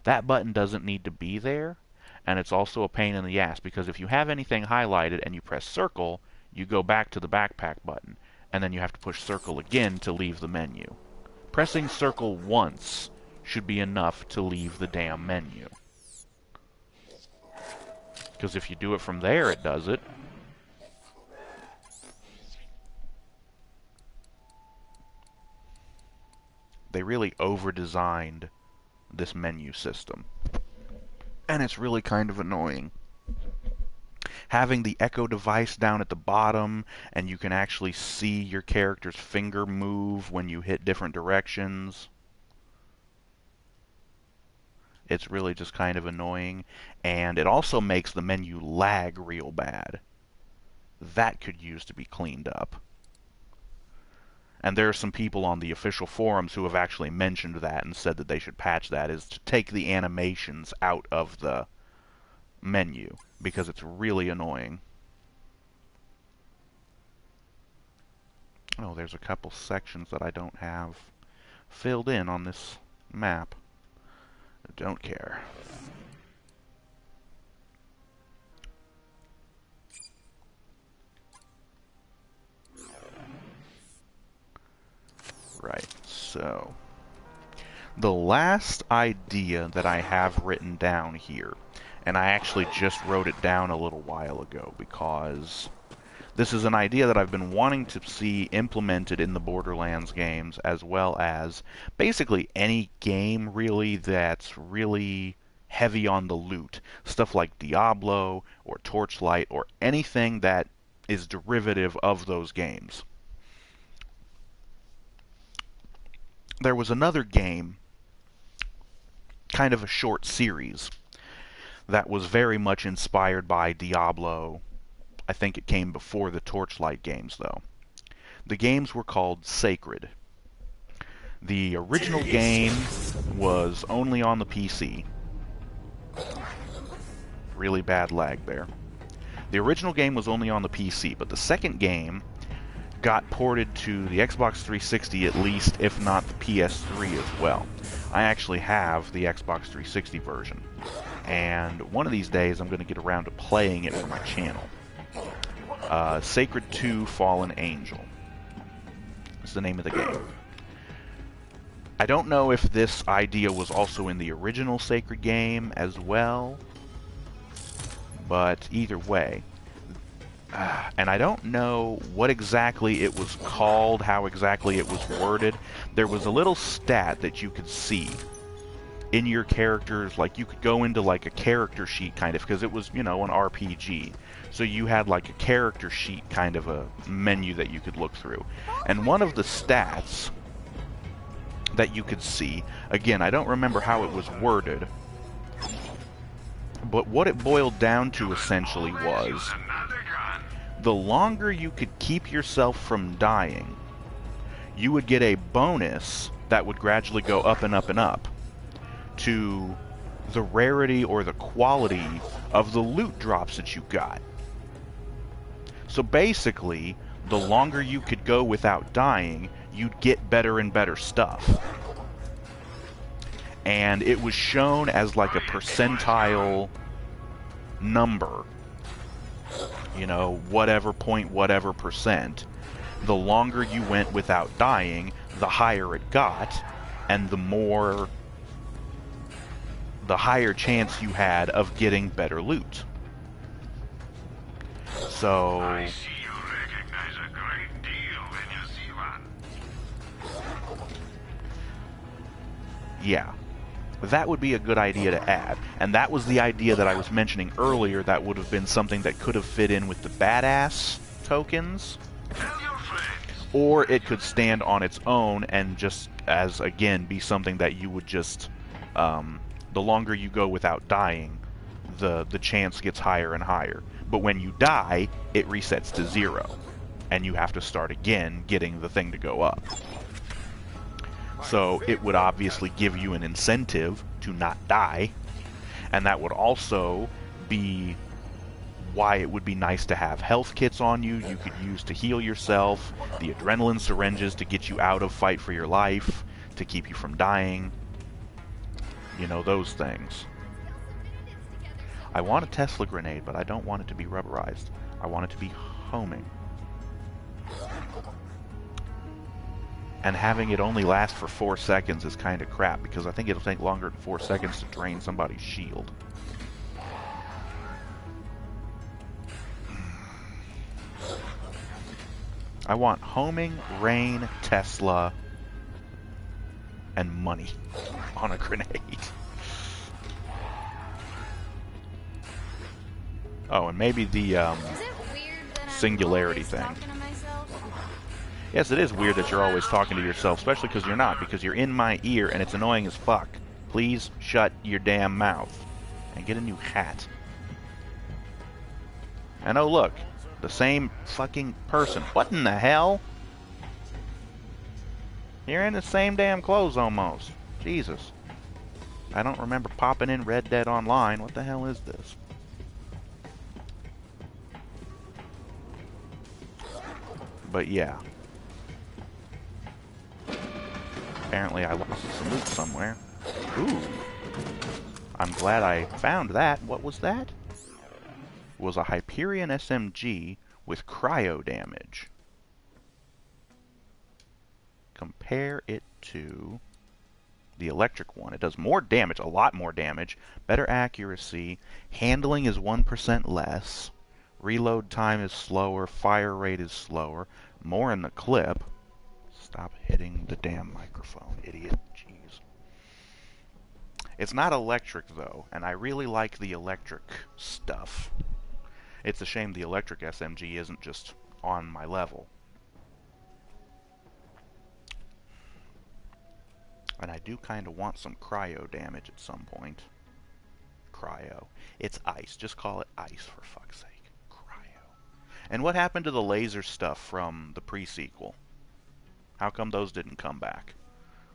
That button doesn't need to be there, and it's also a pain in the ass because if you have anything highlighted and you press circle, you go back to the backpack button, and then you have to push circle again to leave the menu. Pressing circle once should be enough to leave the damn menu. Because if you do it from there, it does it. They really over-designed this menu system. And it's really kind of annoying. Having the echo device down at the bottom, and you can actually see your character's finger move when you hit different directions. It's really just kind of annoying. And it also makes the menu lag real bad. That could use to be cleaned up. And there are some people on the official forums who have actually mentioned that and said that they should patch that, is to take the animations out of the menu, because it's really annoying. Oh, there's a couple sections that I don't have filled in on this map. I don't care. Right, so the last idea that I have written down here, and I actually just wrote it down a little while ago because this is an idea that I've been wanting to see implemented in the Borderlands games, as well as basically any game really that's really heavy on the loot. Stuff like Diablo or Torchlight or anything that is derivative of those games. There was another game, kind of a short series, that was very much inspired by Diablo. I think it came before the Torchlight games, though. The games were called Sacred. The original game was only on the PC. Really bad lag there. The original game was only on the PC, but the second game got ported to the Xbox 360 at least, if not the PS3 as well. I actually have the Xbox 360 version, and one of these days I'm going to get around to playing it for my channel. Sacred 2 Fallen Angel is the name of the game. I don't know if this idea was also in the original Sacred game as well, but either way. And I don't know what exactly it was called, how exactly it was worded. There was a little stat that you could see in your characters, like you could go into like a character sheet kind of, because it was, you know, an RPG. So you had like a character sheet kind of a menu that you could look through. And one of the stats that you could see, again, I don't remember how it was worded, but what it boiled down to essentially was the longer you could keep yourself from dying, you would get a bonus that would gradually go up and up and up to the rarity or the quality of the loot drops that you got. So basically, the longer you could go without dying, you'd get better and better stuff. And it was shown as like a percentile number. You know, whatever point, whatever percent. The longer you went without dying, the higher it got, and the higher chance you had of getting better loot. So, I see you recognize a great deal when you see one. yeah. that would be a good idea to add. And that was the idea that I was mentioning earlier that would have been something that could have fit in with the badass tokens. Tell your friends. Or it could stand on its own and just, as, again, be something that you would just... the longer you go without dying, the chance gets higher and higher. But when you die, it resets to 0. And you have to start again getting the thing to go up. So it would obviously give you an incentive to not die. And that would also be why it would be nice to have health kits on you could use to heal yourself, the adrenaline syringes to get you out of fight for your life, to keep you from dying. You know, those things. I want a Tesla grenade, but I don't want it to be rubberized. I want it to be homing. And having it only last for 4 seconds is kind of crap, because I think it'll take longer than 4 seconds to drain somebody's shield. I want homing, rain, Tesla, and money on a grenade. Oh, and maybe the singularity thing. Yes, it is weird that you're always talking to yourself, especially because you're not, because you're in my ear and it's annoying as fuck. Please shut your damn mouth and get a new hat. And oh look, the same fucking person. What in the hell? You're in the same damn clothes almost. Jesus. I don't remember popping in Red Dead Online. What the hell is this? But yeah. Apparently I lost some loot somewhere. Ooh. I'm glad I found that. What was that? It was a Hyperion SMG with cryo damage. Compare it to the electric one. It does more damage, a lot more damage, better accuracy, handling is 1% less, reload time is slower, fire rate is slower, more in the clip. Stop hitting the damn microphone, idiot. Jeez. It's not electric, though, and I really like the electric stuff. It's a shame the electric SMG isn't just on my level. And I do kind of want some cryo damage at some point. Cryo. It's ice. Just call it ice, for fuck's sake. Cryo. And what happened to the laser stuff from the pre-sequel? How come those didn't come back?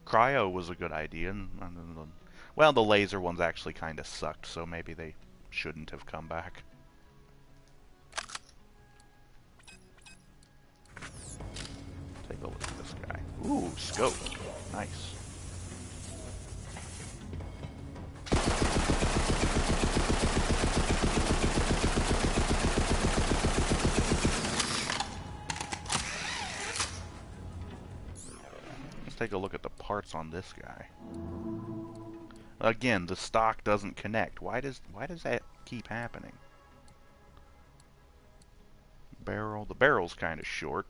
Cryo was a good idea. Well, the laser ones actually kind of sucked, so maybe they shouldn't have come back. Take a look at this guy. Ooh, scope. Nice. Let's take a look at the parts on this guy. Again, the stock doesn't connect. Why does that keep happening? Barrel. The barrel's kind of short.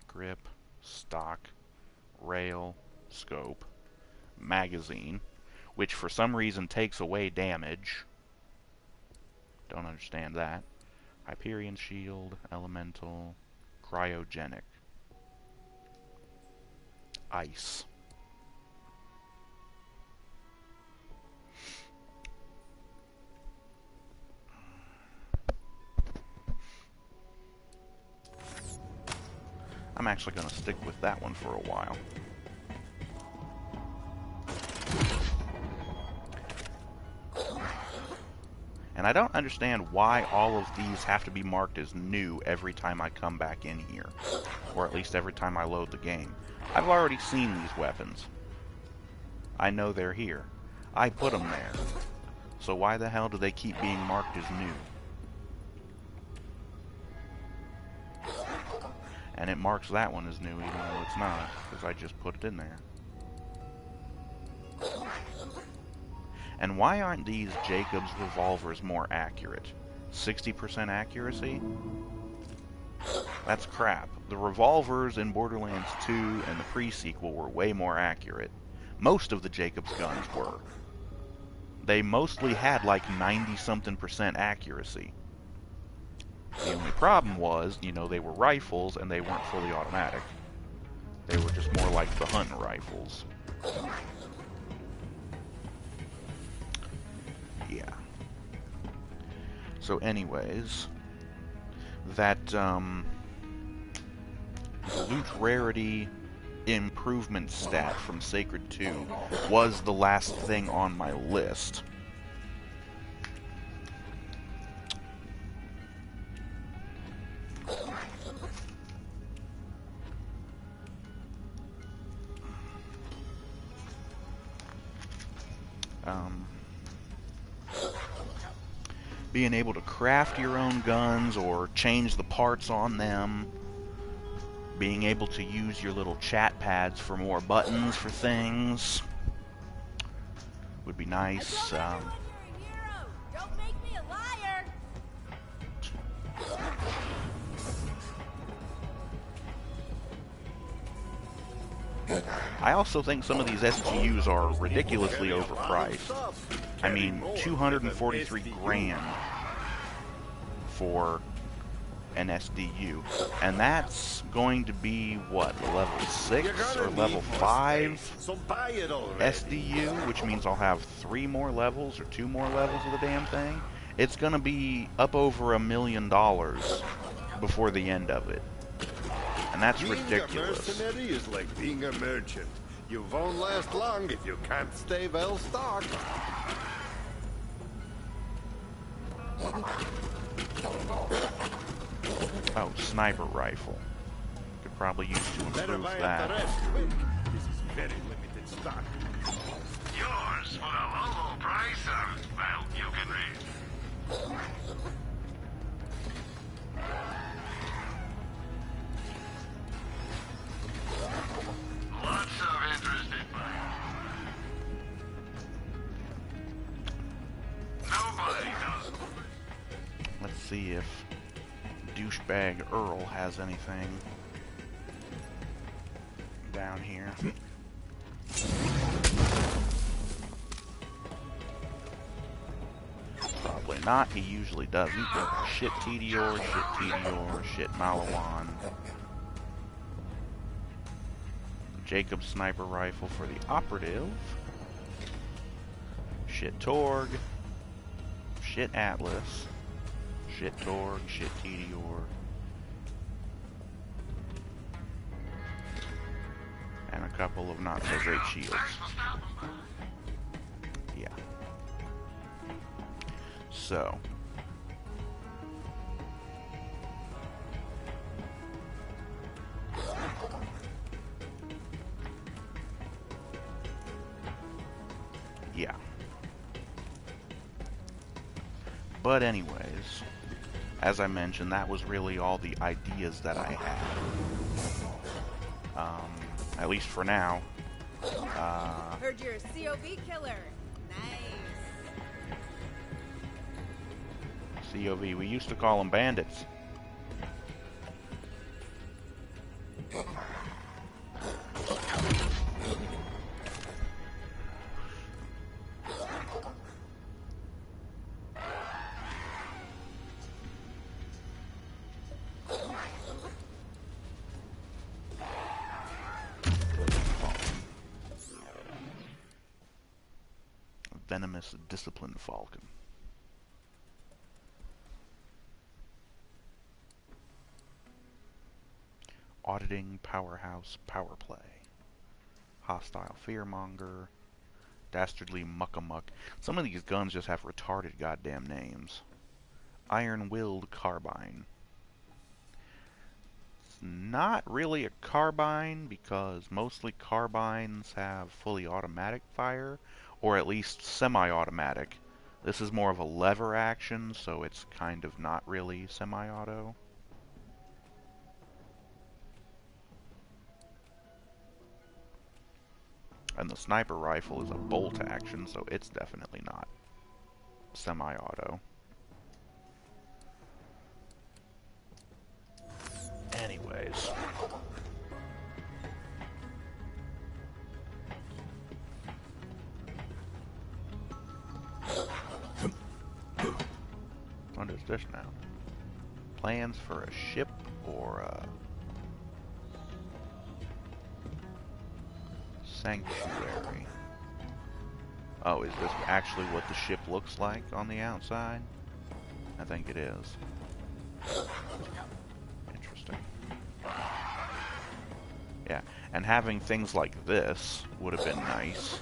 Grip, stock, rail, scope, magazine, which for some reason takes away damage. Don't understand that. Hyperion shield, elemental, cryogenic, ice. I'm actually going to stick with that one for a while. And I don't understand why all of these have to be marked as new every time I come back in here. Or at least every time I load the game. I've already seen these weapons. I know they're here. I put them there. So why the hell do they keep being marked as new? And it marks that one as new even though it's not, because I just put it in there. And why aren't these Jacobs revolvers more accurate? 60% accuracy? That's crap. The revolvers in Borderlands 2 and the pre-sequel were way more accurate. Most of the Jacobs guns were. They mostly had like 90-something% accuracy. The only problem was, you know, they were rifles and they weren't fully automatic. They were just more like the hunting rifles. Yeah. So anyways, that the loot rarity improvement stat from Sacred 2 was the last thing on my list. Being able to craft your own guns or change the parts on them, being able to use your little chat pads for more buttons for things would be nice. I also think some of these SGUs are ridiculously overpriced. I mean, 243 grand for an SDU, and that's going to be what, level 6 or level 5 SDU, which means I'll have 3 more levels or 2 more levels of the damn thing. It's gonna be up over $1 million before the end of it, and that's ridiculous. Being a mercenary is like being a merchant. You won't last long if you can't stay well stocked. Oh, sniper rifle. Could probably use to improve that. This is very limited stock. Yours for a low price, well, you can read. Lots of interested buyers. Nobody knows. Let's see if douchebag Earl has anything down here. Probably not. He usually doesn't. Shit TDR, shit TDR, shit Malawan. Jacob sniper rifle for the operative. Shit Torg. Shit Atlas. Shit Torg, shit TDR. And a couple of not so great shields. Yeah. So. Yeah. But anyways, as I mentioned, that was really all the ideas that I had. At least for now. Heard you're a COV killer. Nice. COV, we used to call them bandits. Venomous disciplined falcon. Auditing powerhouse power play. Hostile fearmonger. Dastardly muckamuck. Some of these guns just have retarded goddamn names. Iron-willed carbine. It's not really a carbine because mostly carbines have fully automatic fire, or at least semi-automatic. This is more of a lever action, so it's kind of not really semi-auto. And the sniper rifle is a bolt action, so it's definitely not semi-auto. boats. What is this now? Plans for a ship or a sanctuary? Oh, is this actually what the ship looks like on the outside? I think it is. Interesting. Yeah, and having things like this would have been nice.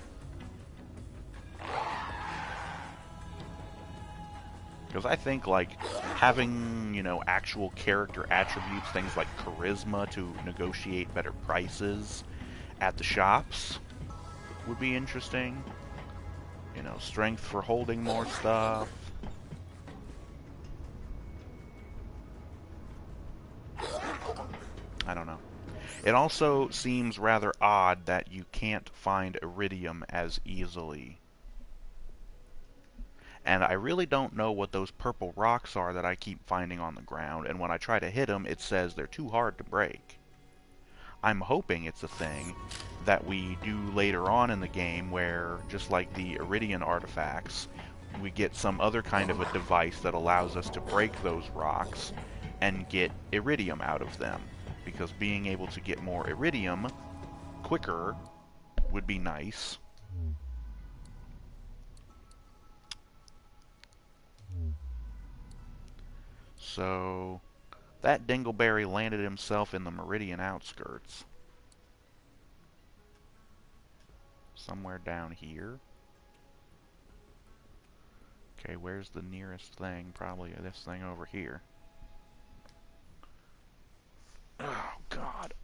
Because I think, like, having, you know, actual character attributes, things like charisma to negotiate better prices at the shops would be interesting. You know, strength for holding more stuff. I don't know. It also seems rather odd that you can't find iridium as easily. And I really don't know what those purple rocks are that I keep finding on the ground, and when I try to hit them, it says they're too hard to break. I'm hoping it's a thing that we do later on in the game where, just like the Iridian artifacts, we get some other kind of a device that allows us to break those rocks and get iridium out of them. Because being able to get more iridium quicker would be nice. So, that Dingleberry landed himself in the Meridian outskirts. Somewhere down here. Okay, where's the nearest thing? Probably this thing over here. Oh, God.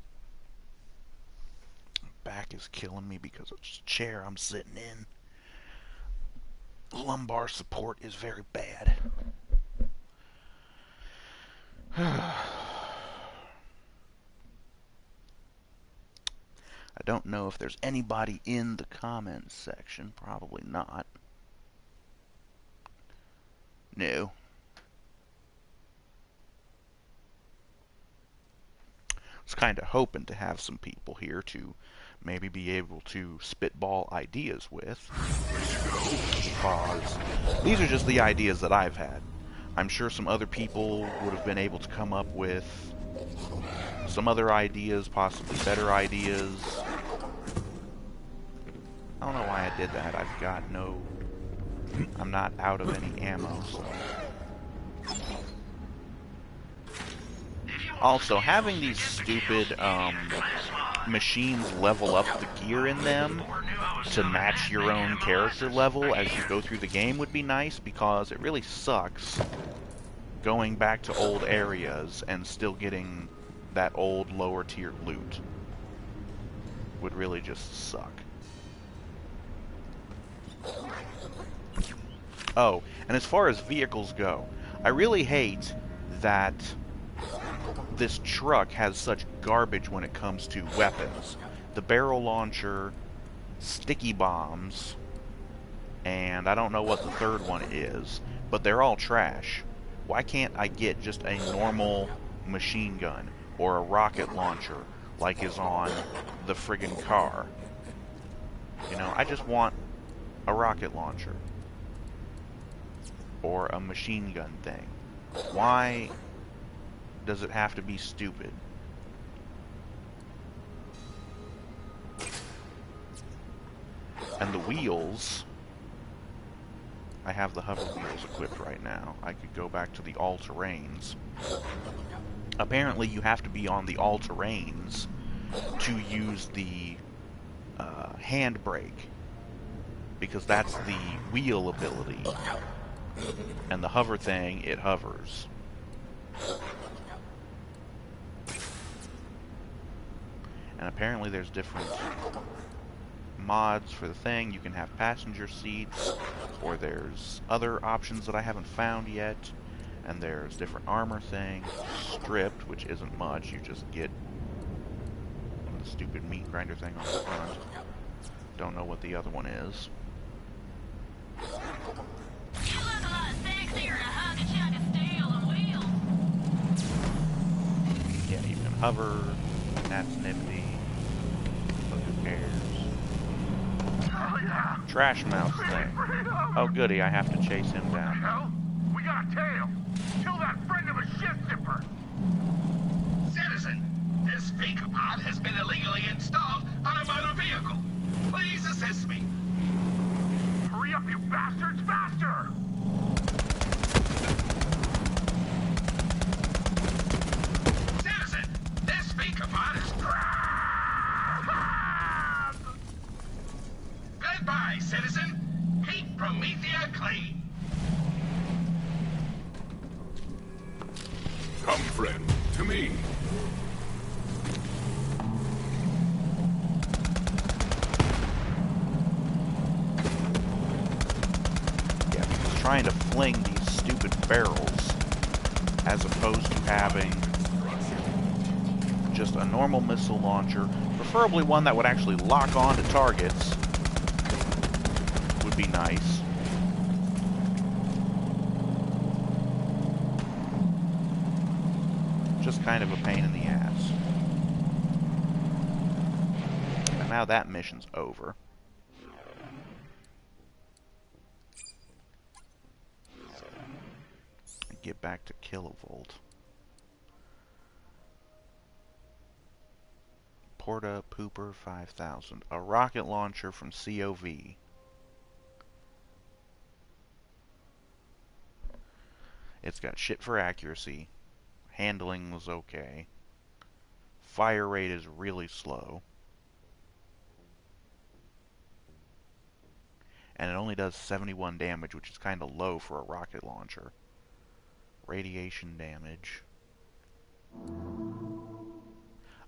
Back is killing me because of this chair I'm sitting in. Lumbar support is very bad. I don't know if there's anybody in the comments section. Probably not. No. I was kind of hoping to have some people here to maybe be able to spitball ideas with. Because these are just the ideas that I've had. I'm sure some other people would have been able to come up with some other ideas, possibly better ideas. I don't know why I did that. I've got no... I'm not out of any ammo, so... Also, having these stupid machines level up the gear in them to match your own character level as you go through the game would be nice, because it really sucks going back to old areas and still getting that old lower tier loot. Would really just suck. Oh, and as far as vehicles go, I really hate that this truck has such garbage when it comes to weapons. The barrel launcher, sticky bombs, and I don't know what the third one is, but they're all trash. Why can't I get just a normal machine gun or a rocket launcher like is on the friggin' car? You know, I just want a rocket launcher or a machine gun thing. Why does it have to be stupid? And the wheels, I have the hover wheels equipped right now. I could go back to the all-terrains. Apparently you have to be on the all-terrains to use the handbrake, because that's the wheel ability. And the hover thing, it hovers. And apparently there's different mods for the thing. You can have passenger seats, or there's other options that I haven't found yet. And there's different armor things. Stripped, which isn't much. You just get the stupid meat grinder thing on the front. Don't know what the other one is. Yeah, he's gonna Hover. That's nifty. But who cares? Trash mouse thing. Oh goody, I have to chase him down. Hell, we got a tail. Kill that friend of a shit zipper. Citizen, this fake pod has been illegally installed on a motor vehicle. Please assist me. Hurry up, you bastards, faster! Citizen, this fake pod is grabbed! Goodbye, citizen. Keep Promethea clean. Come, friend, to me. Yeah, because trying to fling these stupid barrels as opposed to having just a normal missile launcher, preferably one that would actually lock on to targets, would be nice. Just kind of a pain in the ass. And now that mission's over. Get back to Kilovolt. Porta Pooper 5000. A rocket launcher from COV. It's got shit for accuracy. Handling was okay. Fire rate is really slow. And it only does 71 damage, which is kind of low for a rocket launcher. Radiation damage.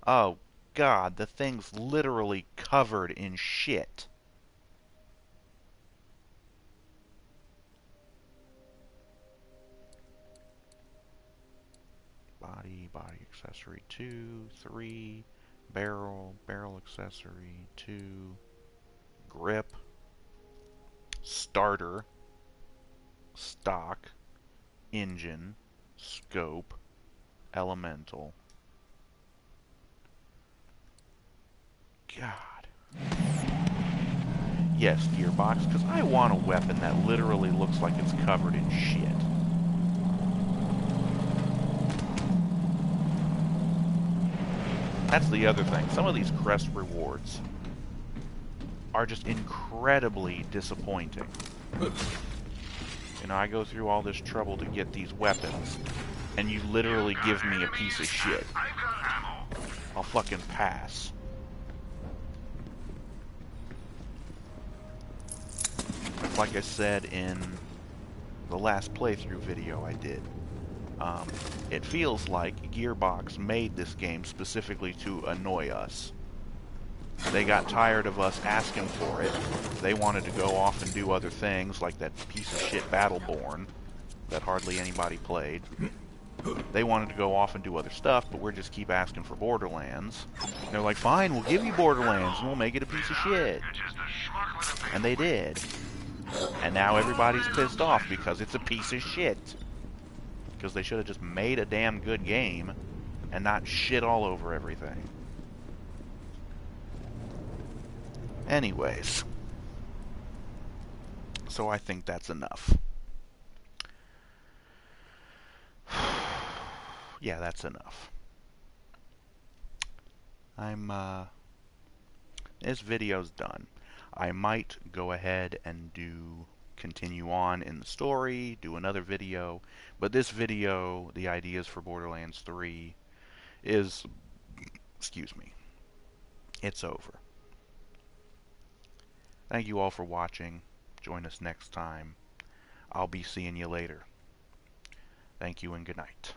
Oh, God, the thing's literally covered in shit. Body accessory 2, 3, barrel accessory 2, grip, starter, stock, engine, scope, elemental. God. Yes, gearbox, because I want a weapon that literally looks like it's covered in shit. That's the other thing. Some of these crest rewards are just incredibly disappointing. You know, I go through all this trouble to get these weapons, and you literally give me a piece of shit. I'll fucking pass. Like I said in the last playthrough video I did, it feels like Gearbox made this game specifically to annoy us. They got tired of us asking for it. They wanted to go off and do other things, like that piece of shit Battleborn that hardly anybody played. They wanted to go off and do other stuff, but we're just keep asking for Borderlands. And they're like, fine, we'll give you Borderlands, and we'll make it a piece of shit. And they did. And now everybody's pissed off because it's a piece of shit. Because they should have just made a damn good game and not shit all over everything. Anyways. So I think that's enough. Yeah, that's enough. This video's done. I might go ahead and continue on in the story, do another video, but this video, the ideas for Borderlands 3, is, excuse me, it's over. Thank you all for watching. Join us next time. I'll be seeing you later. Thank you and good night.